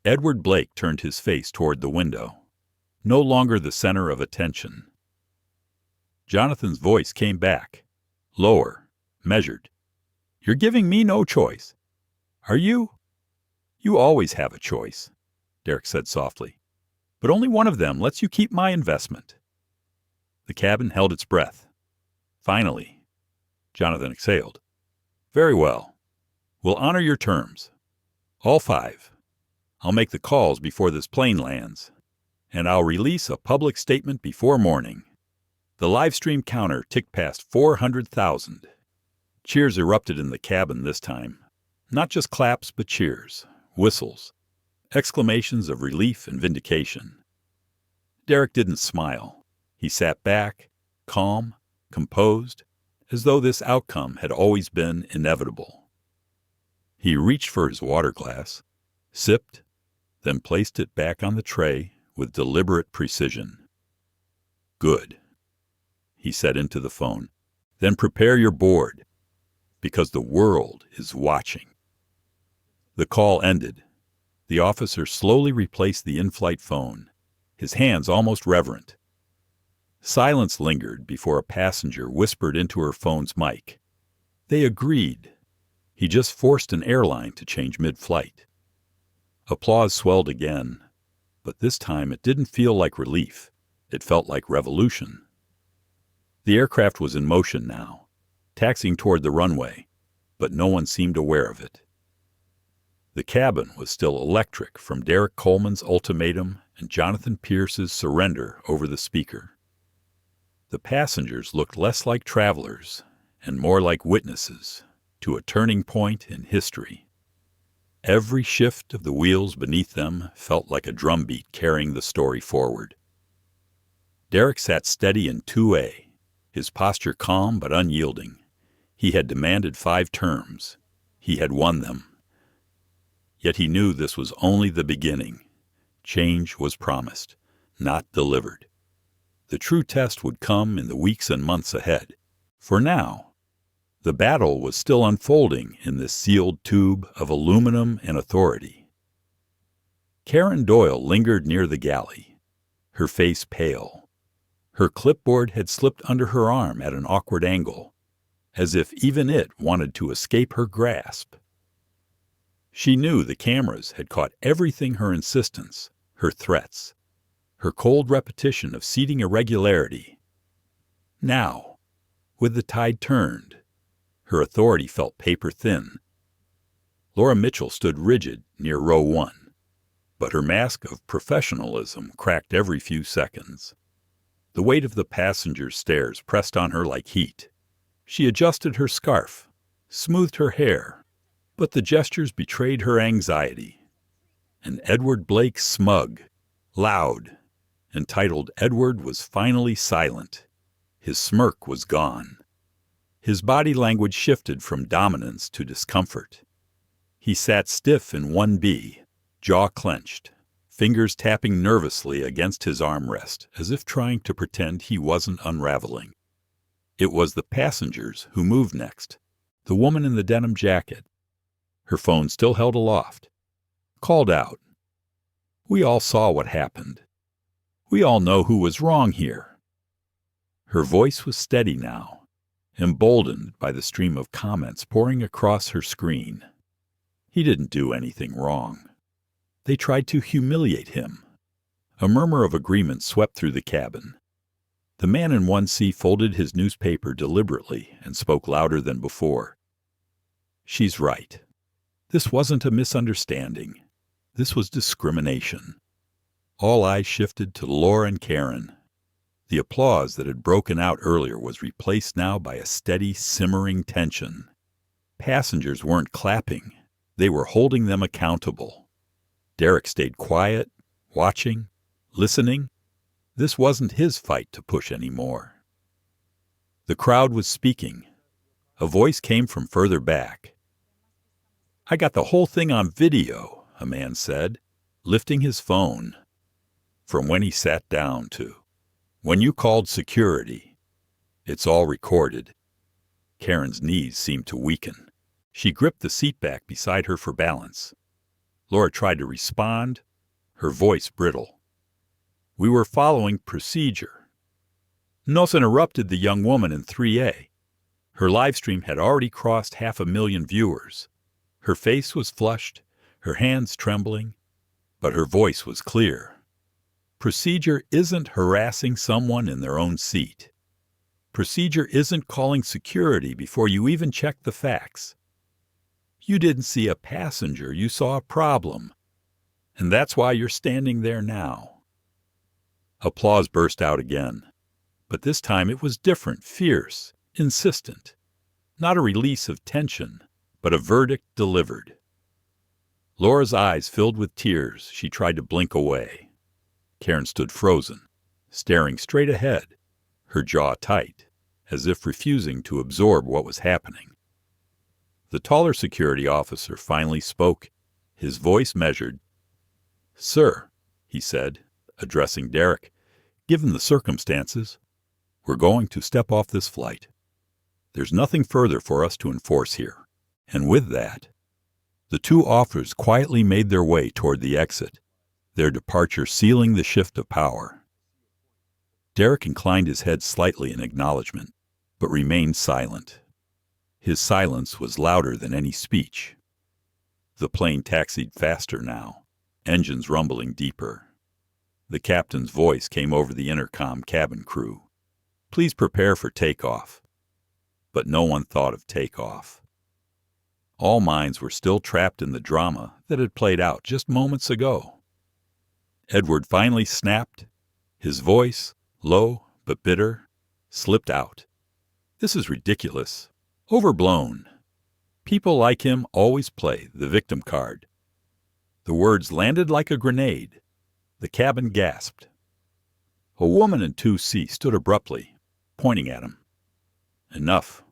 Edward Blake turned his face toward the window, no longer the center of attention. Jonathan's voice came back, lower, measured. You're giving me no choice. Are you? You always have a choice, Derrick said softly. But only one of them lets you keep my investment. The cabin held its breath. Finally, Jonathan exhaled. Very well. We'll honor your terms. All 5. I'll make the calls before this plane lands, and I'll release a public statement before morning. The live stream counter ticked past 400,000. Cheers erupted in the cabin this time. Not just claps, but cheers, whistles, exclamations of relief and vindication. Derrick didn't smile. He sat back, calm, composed, as though this outcome had always been inevitable. He reached for his water glass, sipped, then placed it back on the tray with deliberate precision. Good, he said into the phone. Then prepare your board, because the world is watching. The call ended. The officer slowly replaced the in-flight phone, his hands almost reverent. Silence lingered before a passenger whispered into her phone's mic. They agreed. He just forced an airline to change mid-flight. Applause swelled again, but this time it didn't feel like relief. It felt like revolution. The aircraft was in motion now, taxiing toward the runway, but no one seemed aware of it. The cabin was still electric from Derrick Coleman's ultimatum and Jonathan Pierce's surrender over the speaker. The passengers looked less like travelers and more like witnesses to a turning point in history. Every shift of the wheels beneath them felt like a drumbeat carrying the story forward. Derrick sat steady in 2A, his posture calm but unyielding. He had demanded 5 terms. He had won them. Yet he knew this was only the beginning. Change was promised, not delivered. The true test would come in the weeks and months ahead. For now, the battle was still unfolding in this sealed tube of aluminum and authority. Karen Doyle lingered near the galley, her face pale. Her clipboard had slipped under her arm at an awkward angle, as if even it wanted to escape her grasp. She knew the cameras had caught everything: her insistence, her threats, her cold repetition of seating irregularity. Now, with the tide turned, her authority felt paper-thin. Laura Mitchell stood rigid near row 1, but her mask of professionalism cracked every few seconds. The weight of the passengers' stares pressed on her like heat. She adjusted her scarf, smoothed her hair, but the gestures betrayed her anxiety. And Edward Blake, smug, loud, entitled Edward, was finally silent. His smirk was gone. His body language shifted from dominance to discomfort. He sat stiff in 1B, jaw clenched, fingers tapping nervously against his armrest, as if trying to pretend he wasn't unraveling. It was the passengers who moved next. The woman in the denim jacket, her phone still held aloft, called out. We all saw what happened. We all know who was wrong here. Her voice was steady now, emboldened by the stream of comments pouring across her screen. He didn't do anything wrong. They tried to humiliate him. A murmur of agreement swept through the cabin. The man in 1C folded his newspaper deliberately and spoke louder than before. She's right. This wasn't a misunderstanding. This was discrimination. All eyes shifted to Laura and Karen. The applause that had broken out earlier was replaced now by a steady, simmering tension. Passengers weren't clapping. They were holding them accountable. Derrick stayed quiet, watching, listening. This wasn't his fight to push anymore. The crowd was speaking. A voice came from further back. "I got the whole thing on video," a man said, lifting his phone. "From when he sat down to when you called security. It's all recorded." Karen's knees seemed to weaken. She gripped the seat back beside her for balance. Laura tried to respond, her voice brittle. "We were following procedure." Nos interrupted the young woman in 3A. Her live stream had already crossed 500,000 viewers. Her face was flushed, her hands trembling, but her voice was clear. Procedure isn't harassing someone in their own seat. Procedure isn't calling security before you even check the facts. You didn't see a passenger, you saw a problem. And that's why you're standing there now. Applause burst out again. But this time it was different, fierce, insistent. Not a release of tension, but a verdict delivered. Laura's eyes filled with tears. She tried to blink away. Karen stood frozen, staring straight ahead, her jaw tight, as if refusing to absorb what was happening. The taller security officer finally spoke, his voice measured. "Sir," he said, addressing Derrick, "given the circumstances, we're going to step off this flight. There's nothing further for us to enforce here." And with that, the two officers quietly made their way toward the exit, their departure sealing the shift of power. Derrick inclined his head slightly in acknowledgement, but remained silent. His silence was louder than any speech. The plane taxied faster now, engines rumbling deeper. The captain's voice came over the intercom cabin crew. "Please prepare for takeoff." But no one thought of takeoff. All minds were still trapped in the drama that had played out just moments ago. Edward finally snapped. His voice, low but bitter, slipped out. "This is ridiculous. Overblown. People like him always play the victim card." The words landed like a grenade. The cabin gasped. A woman in 2C stood abruptly, pointing at him. "Enough.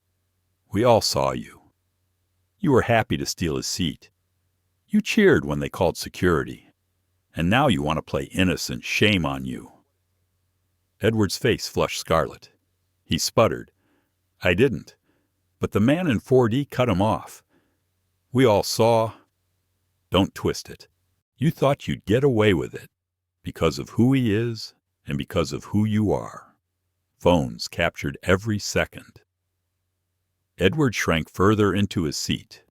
We all saw you. You were happy to steal his seat. You cheered when they called security. And now you want to play innocent. Shame on you." Edward's face flushed scarlet. He sputtered. "I didn't. But the man in 4D cut him off. We all saw." "Don't twist it. You thought you'd get away with it. Because of who he is and because of who you are. Phones captured every second." Edward shrank further into his seat,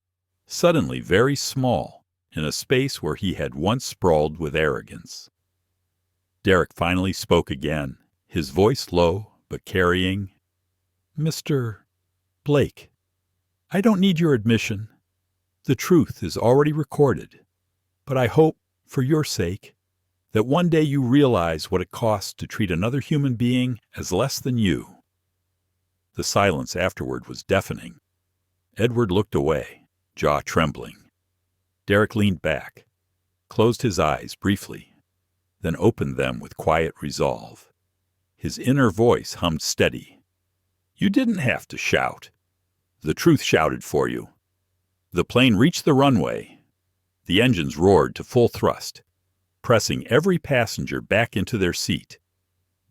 suddenly very small, in a space where he had once sprawled with arrogance. Derrick finally spoke again, his voice low but carrying. "Mr. Blake, I don't need your admission. The truth is already recorded. But I hope, for your sake, that one day you realize what it costs to treat another human being as less than you." The silence afterward was deafening. Edward looked away, jaw trembling. Derrick leaned back, closed his eyes briefly, then opened them with quiet resolve. His inner voice hummed steady. "You didn't have to shout. The truth shouted for you." The plane reached the runway. The engines roared to full thrust, pressing every passenger back into their seat.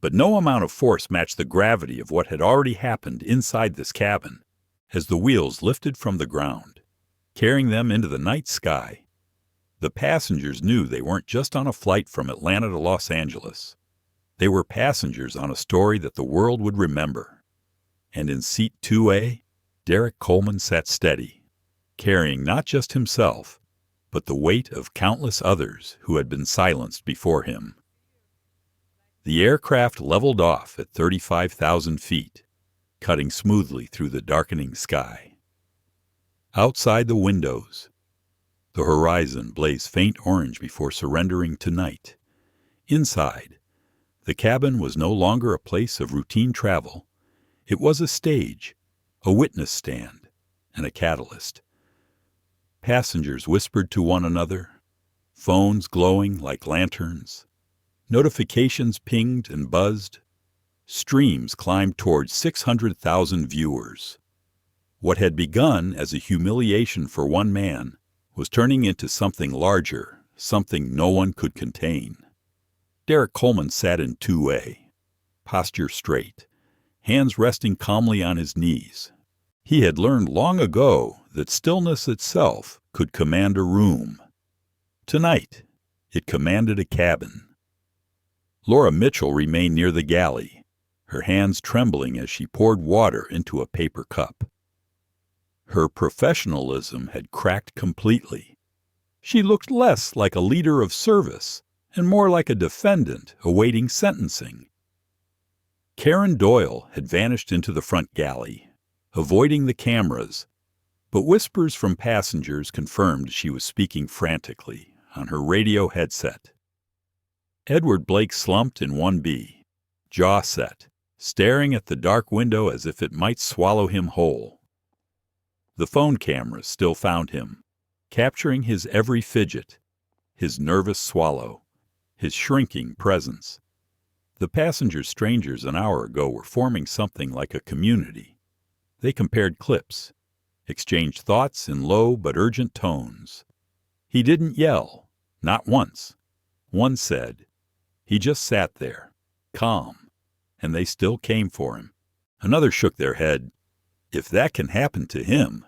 But no amount of force matched the gravity of what had already happened inside this cabin as the wheels lifted from the ground, carrying them into the night sky. The passengers knew they weren't just on a flight from Atlanta to Los Angeles. They were passengers on a story that the world would remember. And in seat 2A, Derrick Coleman sat steady, carrying not just himself, but the weight of countless others who had been silenced before him. The aircraft leveled off at 35,000 feet, cutting smoothly through the darkening sky. Outside the windows, the horizon blazed faint orange before surrendering to night. Inside, the cabin was no longer a place of routine travel. It was a stage, a witness stand, and a catalyst. Passengers whispered to one another, phones glowing like lanterns. Notifications pinged and buzzed. Streams climbed towards 600,000 viewers. What had begun as a humiliation for one man was turning into something larger, something no one could contain. Derrick Coleman sat in 2A, posture straight, hands resting calmly on his knees. He had learned long ago that stillness itself could command a room. Tonight, it commanded a cabin. Laura Mitchell remained near the galley, her hands trembling as she poured water into a paper cup. Her professionalism had cracked completely. She looked less like a leader of service and more like a defendant awaiting sentencing. Karen Doyle had vanished into the front galley, avoiding the cameras, but whispers from passengers confirmed she was speaking frantically on her radio headset. Edward Blake slumped in 1B, jaw set, staring at the dark window as if it might swallow him whole. The phone cameras still found him, capturing his every fidget, his nervous swallow, his shrinking presence. The passenger strangers an hour ago were forming something like a community. They compared clips, exchanged thoughts in low but urgent tones. He didn't yell, not once. One said, he just sat there, calm, and they still came for him. Another shook their head. If that can happen to him,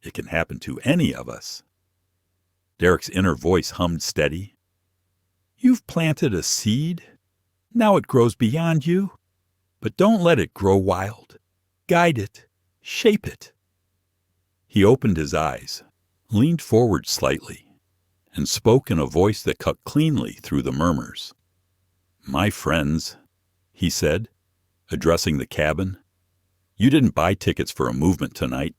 it can happen to any of us. Derrick's inner voice hummed steady. You've planted a seed. Now it grows beyond you. But don't let it grow wild. Guide it. Shape it. He opened his eyes, leaned forward slightly, and spoke in a voice that cut cleanly through the murmurs. My friends, he said, addressing the cabin, you didn't buy tickets for a movement tonight.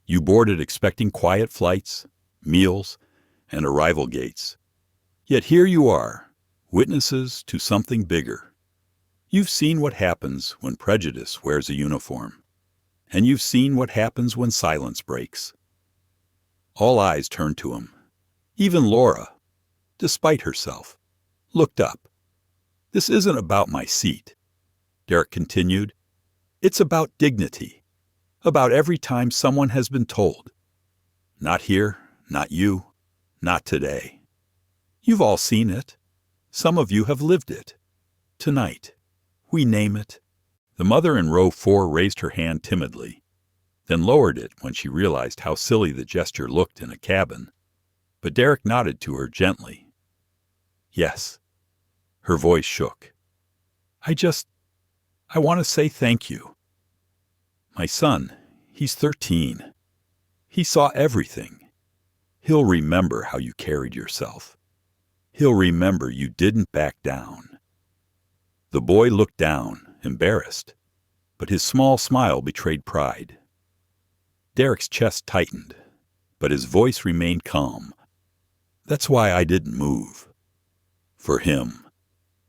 You boarded expecting quiet flights, meals, and arrival gates. Yet here you are, witnesses to something bigger. You've seen what happens when prejudice wears a uniform, and you've seen what happens when silence breaks. All eyes turned to him. Even Laura, despite herself, looked up. This isn't about my seat, Derrick continued. It's about dignity, about every time someone has been told, not here, not you, not today. You've all seen it. Some of you have lived it. Tonight, we name it. The mother in row 4 raised her hand timidly, then lowered it when she realized how silly the gesture looked in a cabin. But Derrick nodded to her gently. Yes. Her voice shook. I want to say thank you. My son, he's 13. He saw everything. He'll remember how you carried yourself. He'll remember you didn't back down. The boy looked down, embarrassed, but his small smile betrayed pride. Derrick's chest tightened, but his voice remained calm. That's why I didn't move. For him.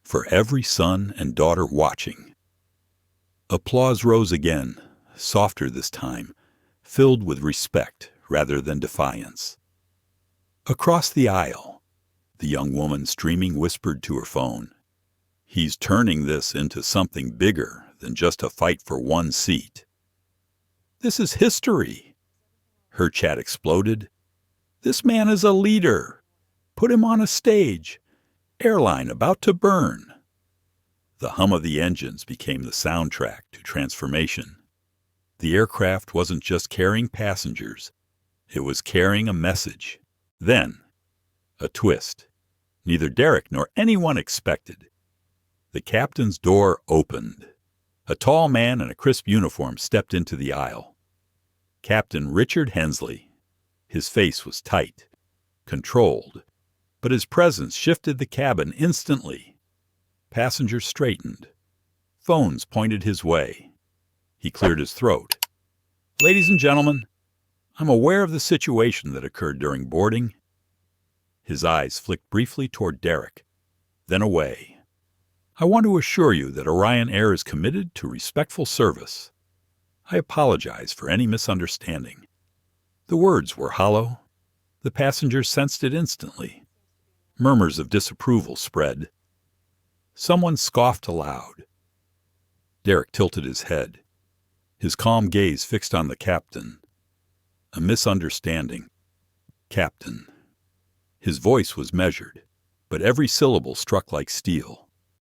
For every son and daughter watching. Applause rose again, softer this time, filled with respect rather than defiance. Across the aisle, the young woman streaming whispered to her phone. He's turning this into something bigger than just a fight for one seat. This is history. Her chat exploded. This man is a leader. Put him on a stage. Airline about to burn. The hum of the engines became the soundtrack to transformation. The aircraft wasn't just carrying passengers. It was carrying a message. Then, a twist. Neither Derrick nor anyone expected. The captain's door opened. A tall man in a crisp uniform stepped into the aisle. Captain Richard Hensley. His face was tight, controlled, but his presence shifted the cabin instantly. Passengers straightened. Phones pointed his way. He cleared his throat. "Ladies and gentlemen, I'm aware of the situation that occurred during boarding." His eyes flicked briefly toward Derrick, then away. "I want to assure you that Orion Air is committed to respectful service. I apologize for any misunderstanding." The words were hollow. The passengers sensed it instantly. Murmurs of disapproval spread. Someone scoffed aloud. Derrick tilted his head, his calm gaze fixed on the captain. "A misunderstanding, Captain." His voice was measured, but every syllable struck like steel.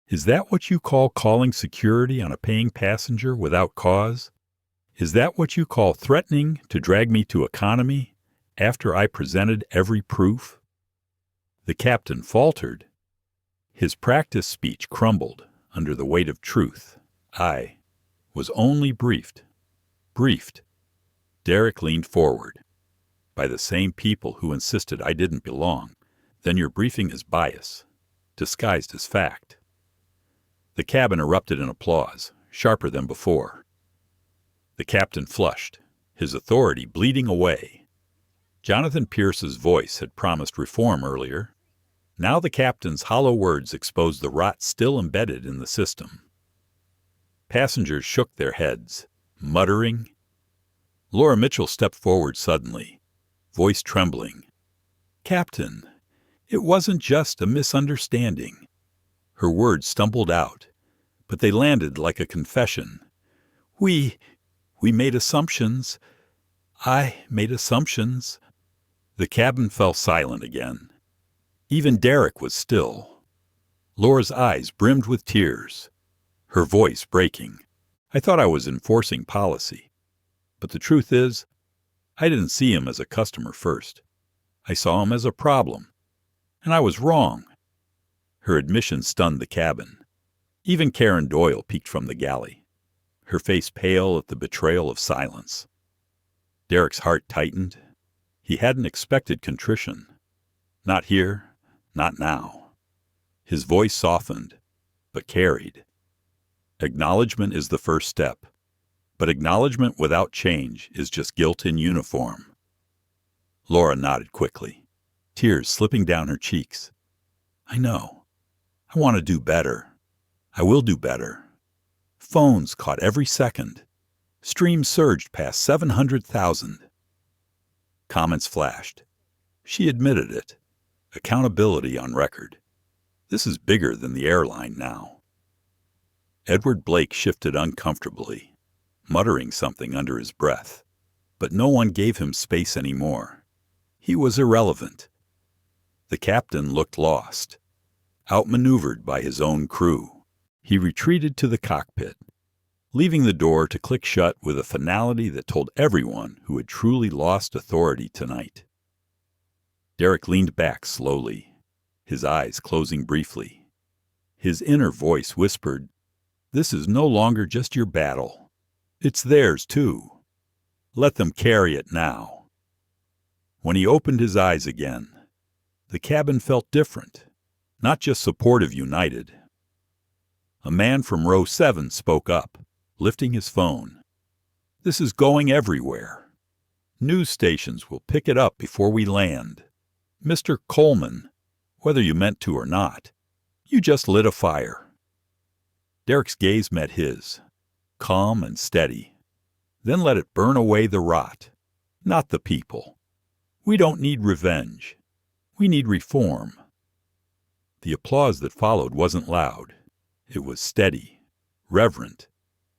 "Is that what you call calling security on a paying passenger without cause? Is that what you call threatening to drag me to economy after I presented every proof?" The captain faltered. His practiced speech crumbled under the weight of truth. "I was only briefed." Briefed. Derrick leaned forward. "By the same people who insisted I didn't belong. Then your briefing is bias, disguised as fact." The cabin erupted in applause, sharper than before. The captain flushed, his authority bleeding away. Jonathan Pierce's voice had promised reform earlier. Now the captain's hollow words exposed the rot still embedded in the system. Passengers shook their heads, muttering. Laura Mitchell stepped forward suddenly, voice trembling. "Captain, it wasn't just a misunderstanding." Her words stumbled out, but they landed like a confession. We made assumptions. I made assumptions." The cabin fell silent again. Even Derrick was still. Laura's eyes brimmed with tears, her voice breaking. "I thought I was enforcing policy. But the truth is, I didn't see him as a customer first. I saw him as a problem. And I was wrong." Her admission stunned the cabin. Even Karen Doyle peeked from the galley, her face pale at the betrayal of silence. Derrick's heart tightened. He hadn't expected contrition. Not here, not now. His voice softened, but carried. Acknowledgement is the first step, but acknowledgement without change is just guilt in uniform. Laura nodded quickly, tears slipping down her cheeks. "I know. I want to do better. I will do better." Phones caught every second. Streams surged past 700,000. Comments flashed. She admitted it. Accountability on record. This is bigger than the airline now. Edward Blake shifted uncomfortably, muttering something under his breath, but no one gave him space anymore. He was irrelevant. The captain looked lost, outmaneuvered by his own crew. He retreated to the cockpit, leaving the door to click shut with a finality that told everyone who had truly lost authority tonight. Derrick leaned back slowly, his eyes closing briefly. His inner voice whispered, "This is no longer just your battle. It's theirs, too. Let them carry it now." When he opened his eyes again, the cabin felt different, not just supportive united. A man from row 7 spoke up, lifting his phone. "This is going everywhere. News stations will pick it up before we land. Mr. Coleman, whether you meant to or not, you just lit a fire." Derrick's gaze met his, calm and steady. "Then let it burn away the rot, not the people. We don't need revenge. We need reform." The applause that followed wasn't loud. It was steady, reverent,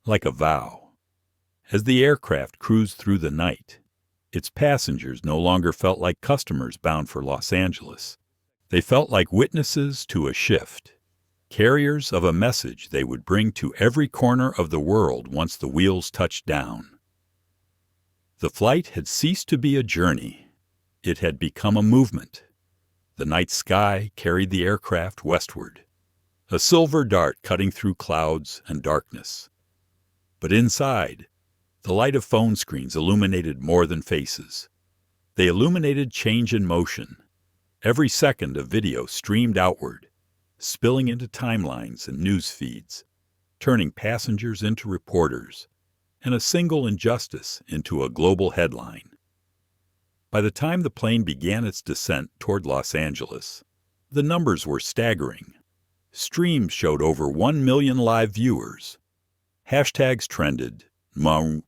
like a vow. As the aircraft cruised through the night, its passengers no longer felt like customers bound for Los Angeles. They felt like witnesses to a shift, carriers of a message they would bring to every corner of the world once the wheels touched down. The flight had ceased to be a journey. It had become a movement. The night sky carried the aircraft westward. a silver dart cutting through clouds and darkness. But inside, the light of phone screens illuminated more than faces. They illuminated change in motion. Every second of video streamed outward, spilling into timelines and news feeds, turning passengers into reporters, and a single injustice into a global headline. By the time the plane began its descent toward Los Angeles, the numbers were staggering. Streams showed over 1 million live viewers. Hashtags trended,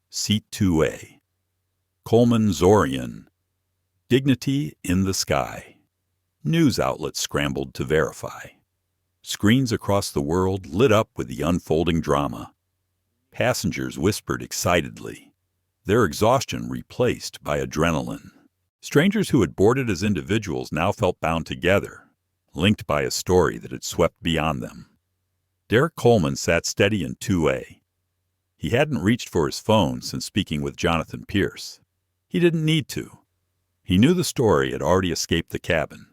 Seat 2A, Coleman's Orion, Dignity in the Sky. News outlets scrambled to verify. Screens across the world lit up with the unfolding drama. Passengers whispered excitedly, their exhaustion replaced by adrenaline. Strangers who had boarded as individuals now felt bound together, linked by a story that had swept beyond them. Derrick Coleman sat steady in 2A. He hadn't reached for his phone since speaking with Jonathan Pierce. He didn't need to. He knew the story had already escaped the cabin.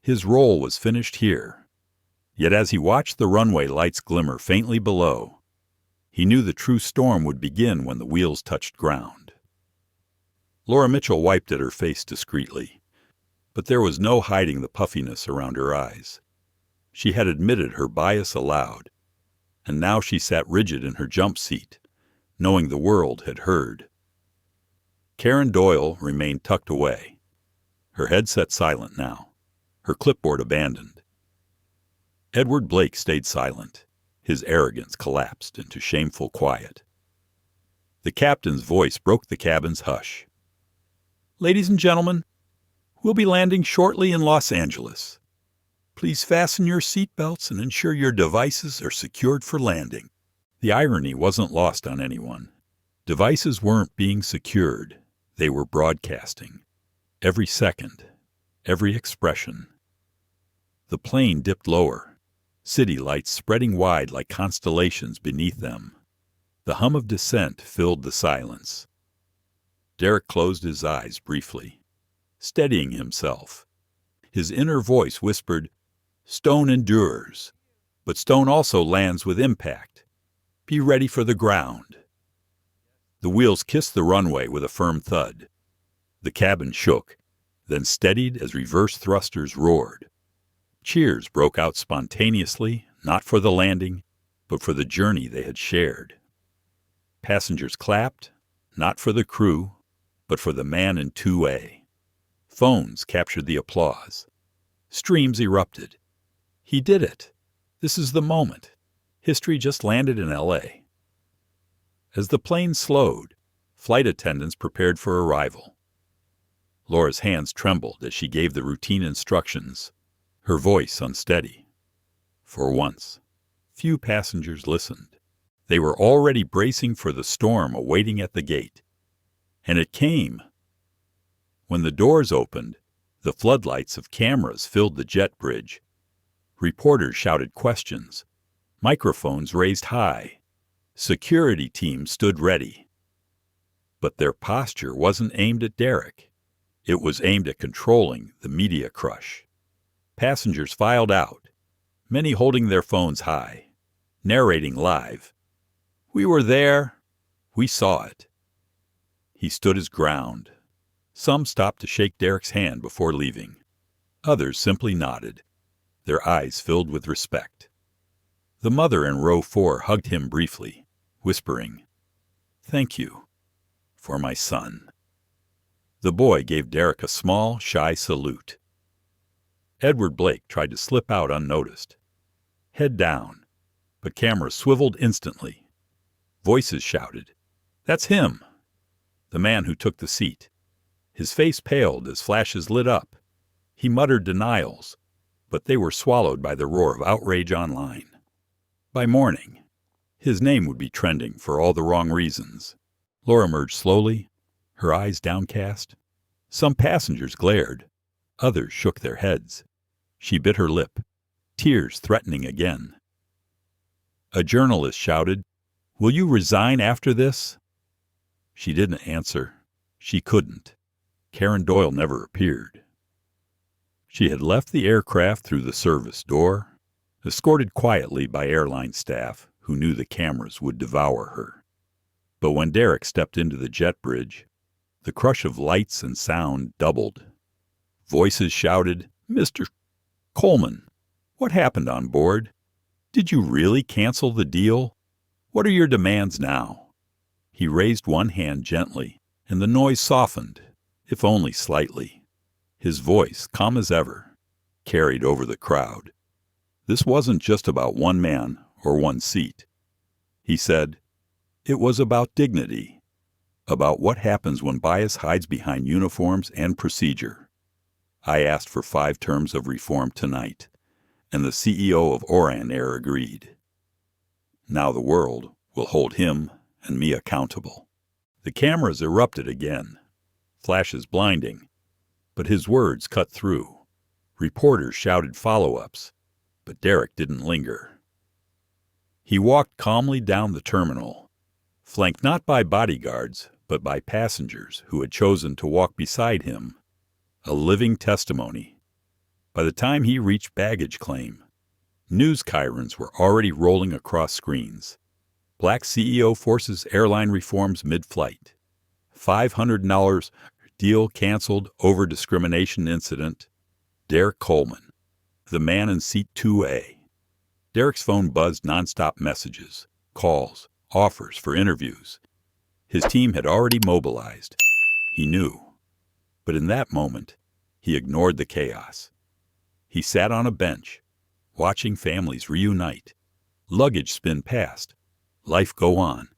His role was finished here. Yet as he watched the runway lights glimmer faintly below, he knew the true storm would begin when the wheels touched ground. Laura Mitchell wiped at her face discreetly, but there was no hiding the puffiness around her eyes. She had admitted her bias aloud, and now she sat rigid in her jump seat, knowing the world had heard. Karen Doyle remained tucked away, her headset silent now, her clipboard abandoned. Edward Blake stayed silent. His arrogance collapsed into shameful quiet. The captain's voice broke the cabin's hush. "Ladies and gentlemen, we'll be landing shortly in Los Angeles. Please fasten your seatbelts and ensure your devices are secured for landing." The irony wasn't lost on anyone. Devices weren't being secured. They were broadcasting. Every second, every expression. The plane dipped lower, city lights spreading wide like constellations beneath them. The hum of descent filled the silence. Derrick closed his eyes briefly, steadying himself. His inner voice whispered, "Stone endures, but stone also lands with impact. Be ready for the ground." The wheels kissed the runway with a firm thud. The cabin shook, then steadied as reverse thrusters roared. Cheers broke out spontaneously, not for the landing, but for the journey they had shared. Passengers clapped, not for the crew, but for the man in 2A. Phones captured the applause. Streams erupted. He did it. This is the moment. History just landed in L.A. As the plane slowed, flight attendants prepared for arrival. Laura's hands trembled as she gave the routine instructions, her voice unsteady. For once, few passengers listened. They were already bracing for the storm awaiting at the gate. And it came. When the doors opened, the floodlights of cameras filled the jet bridge. Reporters shouted questions. Microphones raised high. Security teams stood ready. But their posture wasn't aimed at Derrick. It was aimed at controlling the media crush. Passengers filed out, many holding their phones high, narrating live. "We were there. We saw it." He stood his ground. Some stopped to shake Derrick's hand before leaving. Others simply nodded, their eyes filled with respect. The mother in row 4 hugged him briefly, whispering, "Thank you for my son." The boy gave Derrick a small, shy salute. Edward Blake tried to slip out unnoticed. Head down, but cameras swiveled instantly. Voices shouted, "That's him!" The man who took the seat. His face paled as flashes lit up. He muttered denials, but they were swallowed by the roar of outrage online. By morning, his name would be trending for all the wrong reasons. Laura emerged slowly, her eyes downcast. Some passengers glared. Others shook their heads. She bit her lip, tears threatening again. A journalist shouted, "Will you resign after this?" She didn't answer. She couldn't. Karen Doyle never appeared. She had left the aircraft through the service door, escorted quietly by airline staff who knew the cameras would devour her. But when Derrick stepped into the jet bridge, the crush of lights and sound doubled. Voices shouted, "Mr. Coleman, what happened on board? Did you really cancel the deal? What are your demands now?" He raised one hand gently, and the noise softened, if only slightly. His voice, calm as ever, carried over the crowd. This wasn't just about one man or one seat. He said, it was about dignity, about what happens when bias hides behind uniforms and procedure. I asked for 5 terms of reform tonight, and the CEO of Orion Air agreed. Now the world will hold him and me accountable. The cameras erupted again, flashes blinding, but his words cut through. Reporters shouted follow-ups, but Derrick didn't linger. He walked calmly down the terminal, flanked not by bodyguards, but by passengers who had chosen to walk beside him, a living testimony. By the time he reached baggage claim, news chyrons were already rolling across screens. Black CEO forces airline reforms mid-flight. $500 deal canceled over discrimination incident. Derrick Coleman, the man in seat 2A. Derrick's phone buzzed nonstop messages, calls, offers for interviews. His team had already mobilized. He knew. But in that moment, he ignored the chaos. He sat on a bench, watching families reunite, luggage spin past, life go on.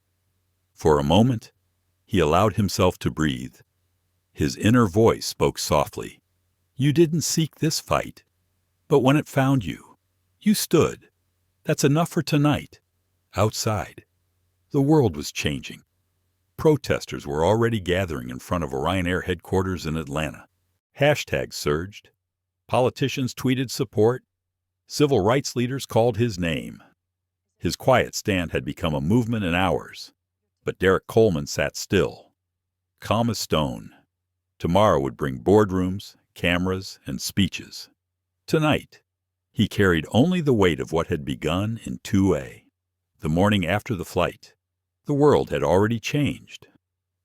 For a moment, he allowed himself to breathe. His inner voice spoke softly. You didn't seek this fight, but when it found you, you stood. That's enough for tonight. Outside, the world was changing. Protesters were already gathering in front of Orion Air headquarters in Atlanta. Hashtags surged. Politicians tweeted support. Civil rights leaders called his name. His quiet stand had become a movement in hours. But Derrick Coleman sat still, calm as stone. Tomorrow would bring boardrooms, cameras, and speeches. Tonight, he carried only the weight of what had begun in 2A. The morning after the flight, the world had already changed.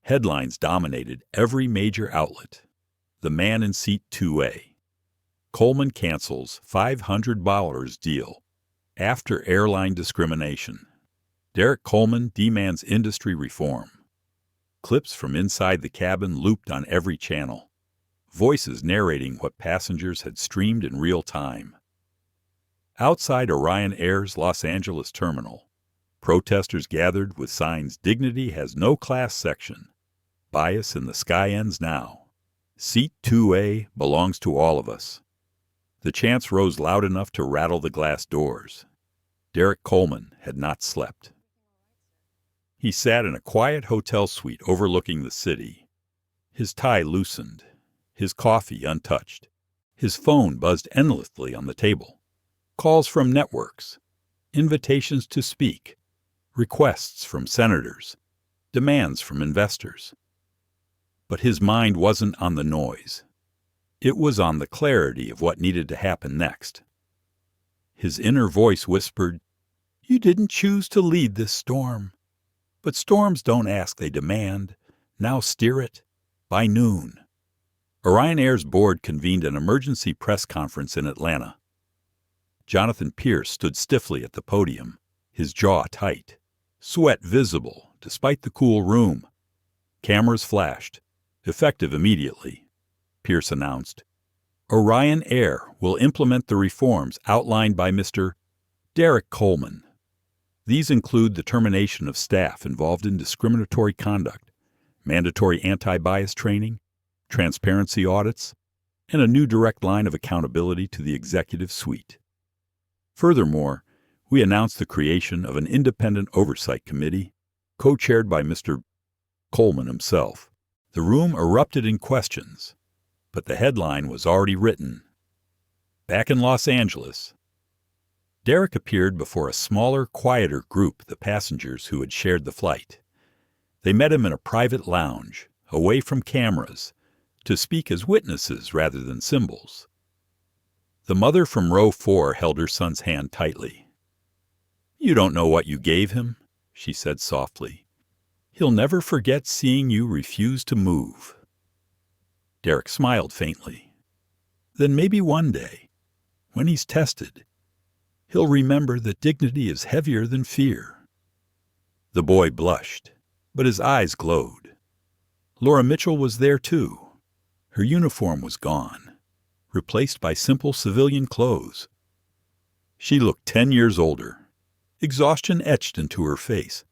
Headlines dominated every major outlet. The man in seat 2A. Coleman cancels $500 deal after airline discrimination. Derrick Coleman demands industry reform. Clips from inside the cabin looped on every channel. Voices narrating what passengers had streamed in real time. Outside Orion Air's Los Angeles terminal, protesters gathered with signs "Dignity has no class section. Bias in the sky ends now. Seat 2A belongs to all of us." The chants rose loud enough to rattle the glass doors. Derrick Coleman had not slept. He sat in a quiet hotel suite overlooking the city. His tie loosened, his coffee untouched. His phone buzzed endlessly on the table. Calls from networks, invitations to speak, requests from senators, demands from investors. But his mind wasn't on the noise. It was on the clarity of what needed to happen next. His inner voice whispered, "You didn't choose to lead this storm. But storms don't ask, they demand. Now steer it. By noon." Orion Air's board convened an emergency press conference in Atlanta. Jonathan Pierce stood stiffly at the podium, his jaw tight, sweat visible despite the cool room. Cameras flashed, effective immediately. Pierce announced, "Orion Air will implement the reforms outlined by Mr. Derrick Coleman. These include the termination of staff involved in discriminatory conduct, mandatory anti-bias training, transparency audits, and a new direct line of accountability to the executive suite. Furthermore, we announced the creation of an independent oversight committee, co-chaired by Mr. Coleman himself." The room erupted in questions, but the headline was already written. Back in Los Angeles, Derrick appeared before a smaller, quieter group, the passengers who had shared the flight. They met him in a private lounge, away from cameras, to speak as witnesses rather than symbols. The mother from row 4 held her son's hand tightly. "You don't know what you gave him," she said softly. "He'll never forget seeing you refuse to move." Derrick smiled faintly. "Then maybe one day, when he's tested, he'll remember that dignity is heavier than fear." The boy blushed, but his eyes glowed. Laura Mitchell was there too. Her uniform was gone, replaced by simple civilian clothes. She looked 10 years older, exhaustion etched into her face.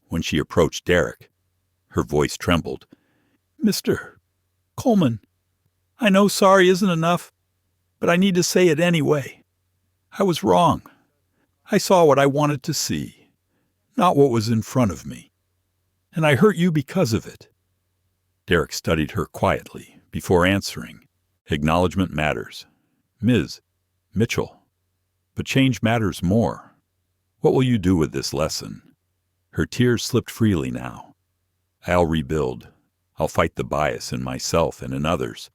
When she approached Derrick, her voice trembled. "Mr. Coleman, I know sorry isn't enough, but I need to say it anyway. I was wrong. I saw what I wanted to see, not what was in front of me. And I hurt you because of it." Derrick studied her quietly before answering. "Acknowledgement matters, Ms. Mitchell. But change matters more. What will you do with this lesson?" Her tears slipped freely now. "I'll rebuild. I'll fight the bias in myself and in others.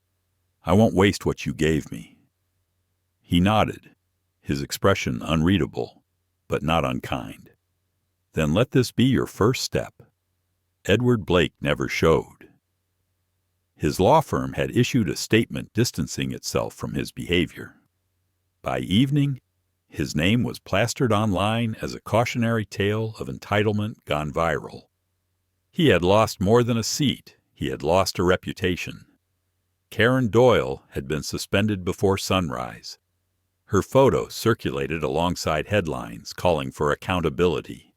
I won't waste what you gave me." He nodded, his expression unreadable, but not unkind. "Then let this be your first step." Edward Blake never showed. His law firm had issued a statement distancing itself from his behavior. By evening, his name was plastered online as a cautionary tale of entitlement gone viral. He had lost more than a seat. He had lost a reputation. Karen Doyle had been suspended before sunrise. Her photo circulated alongside headlines calling for accountability.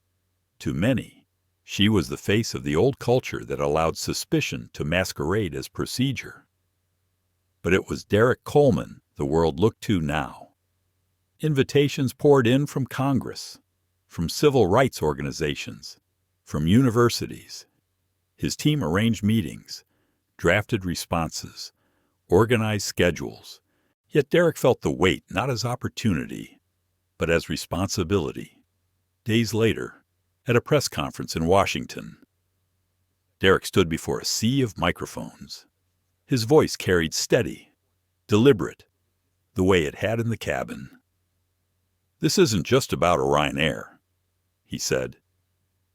To many, she was the face of the old culture that allowed suspicion to masquerade as procedure. But it was Derrick Coleman the world looked to now. Invitations poured in from Congress, from civil rights organizations, from universities. His team arranged meetings, drafted responses, organized schedules. Yet Derrick felt the weight not as opportunity, but as responsibility. Days later, at a press conference in Washington, Derrick stood before a sea of microphones. His voice carried steady, deliberate, the way it had in the cabin. "This isn't just about Orion Air," he said.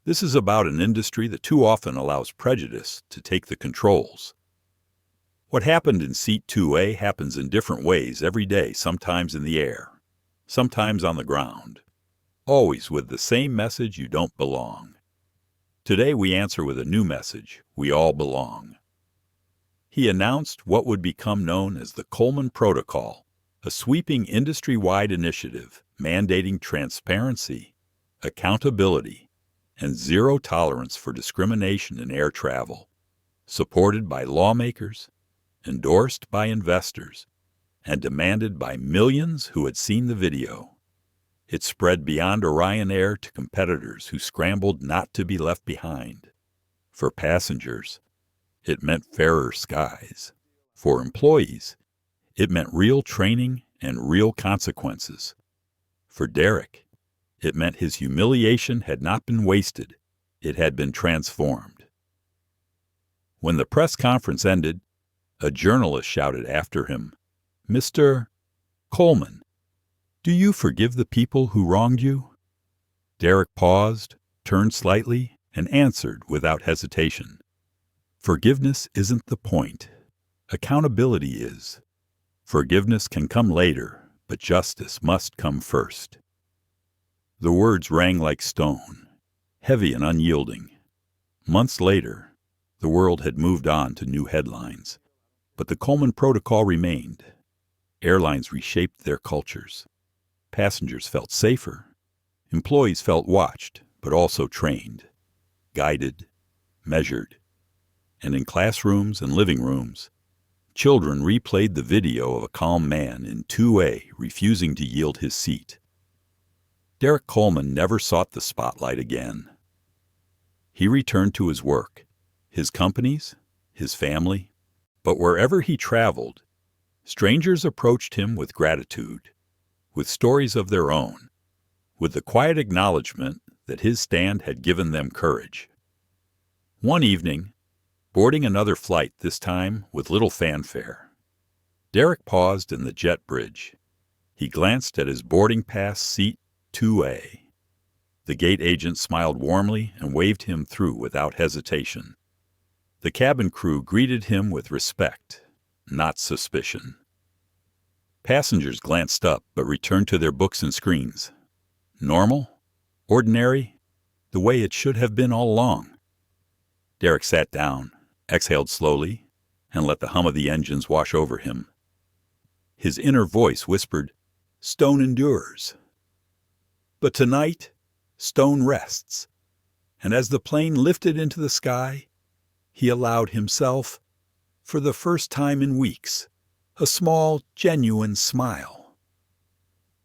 "This is about an industry that too often allows prejudice to take the controls. What happened in Seat 2A happens in different ways every day, sometimes in the air, sometimes on the ground, always with the same message: you don't belong. Today we answer with a new message: we all belong." He announced what would become known as the Coleman Protocol, a sweeping industry-wide initiative mandating transparency, accountability, and zero tolerance for discrimination in air travel, supported by lawmakers, endorsed by investors, and demanded by millions who had seen the video. It spread beyond Orion Air to competitors who scrambled not to be left behind. For passengers, it meant fairer skies. For employees, it meant real training and real consequences. For Derrick, it meant his humiliation had not been wasted. It had been transformed. When the press conference ended, a journalist shouted after him, "Mr. Coleman, do you forgive the people who wronged you?" Derrick paused, turned slightly, and answered without hesitation. "Forgiveness isn't the point. Accountability is. Forgiveness can come later, but justice must come first." The words rang like stone, heavy and unyielding. Months later, the world had moved on to new headlines, but the Coleman Protocol remained. Airlines reshaped their cultures. Passengers felt safer. Employees felt watched, but also trained, guided, measured. And in classrooms and living rooms, children replayed the video of a calm man in 2A refusing to yield his seat. Derrick Coleman never sought the spotlight again. He returned to his work, his companies, his family, but wherever he traveled, strangers approached him with gratitude, with stories of their own, with the quiet acknowledgement that his stand had given them courage. One evening, boarding another flight, this time with little fanfare, Derrick paused in the jet bridge, He glanced at his boarding pass seat 2A. The gate agent smiled warmly and waved him through without hesitation. The cabin crew greeted him with respect, not suspicion. Passengers glanced up but returned to their books and screens. Normal? Ordinary? The way it should have been all along. Derrick sat down, exhaled slowly, and let the hum of the engines wash over him. His inner voice whispered, "Stone endures." But tonight, stone rests. And as the plane lifted into the sky, he allowed himself, for the first time in weeks, a small, genuine smile.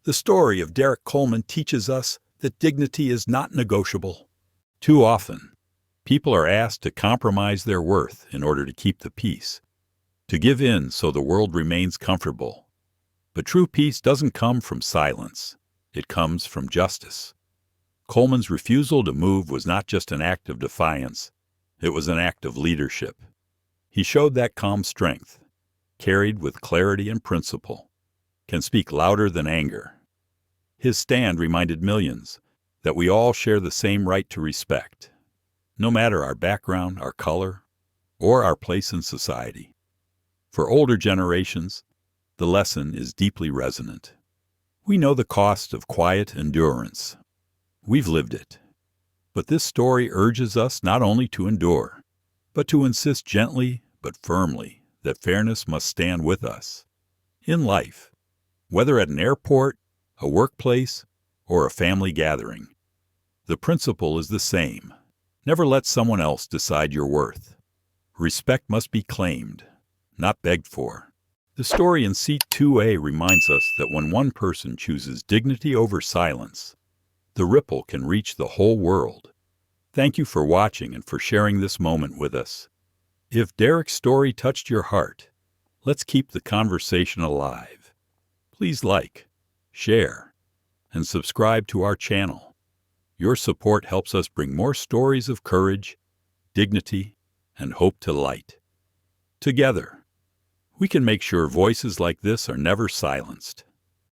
The story of Derrick Coleman teaches us that dignity is not negotiable. Too often, people are asked to compromise their worth in order to keep the peace, to give in so the world remains comfortable. But true peace doesn't come from silence. It comes from justice. Coleman's refusal to move was not just an act of defiance. It was an act of leadership. He showed that calm strength, carried with clarity and principle, can speak louder than anger. His stand reminded millions that we all share the same right to respect, no matter our background, our color, or our place in society. For older generations, the lesson is deeply resonant. We know the cost of quiet endurance. We've lived it. But this story urges us not only to endure, but to insist gently but firmly that fairness must stand with us. In life, whether at an airport, a workplace, or a family gathering, the principle is the same. Never let someone else decide your worth. Respect must be claimed, not begged for. The story in Seat 2A reminds us that when one person chooses dignity over silence, the ripple can reach the whole world. Thank you for watching and for sharing this moment with us. If Derrick's story touched your heart, let's keep the conversation alive. Please like, share, and subscribe to our channel. Your support helps us bring more stories of courage, dignity, and hope to light. Together, we can make sure voices like this are never silenced.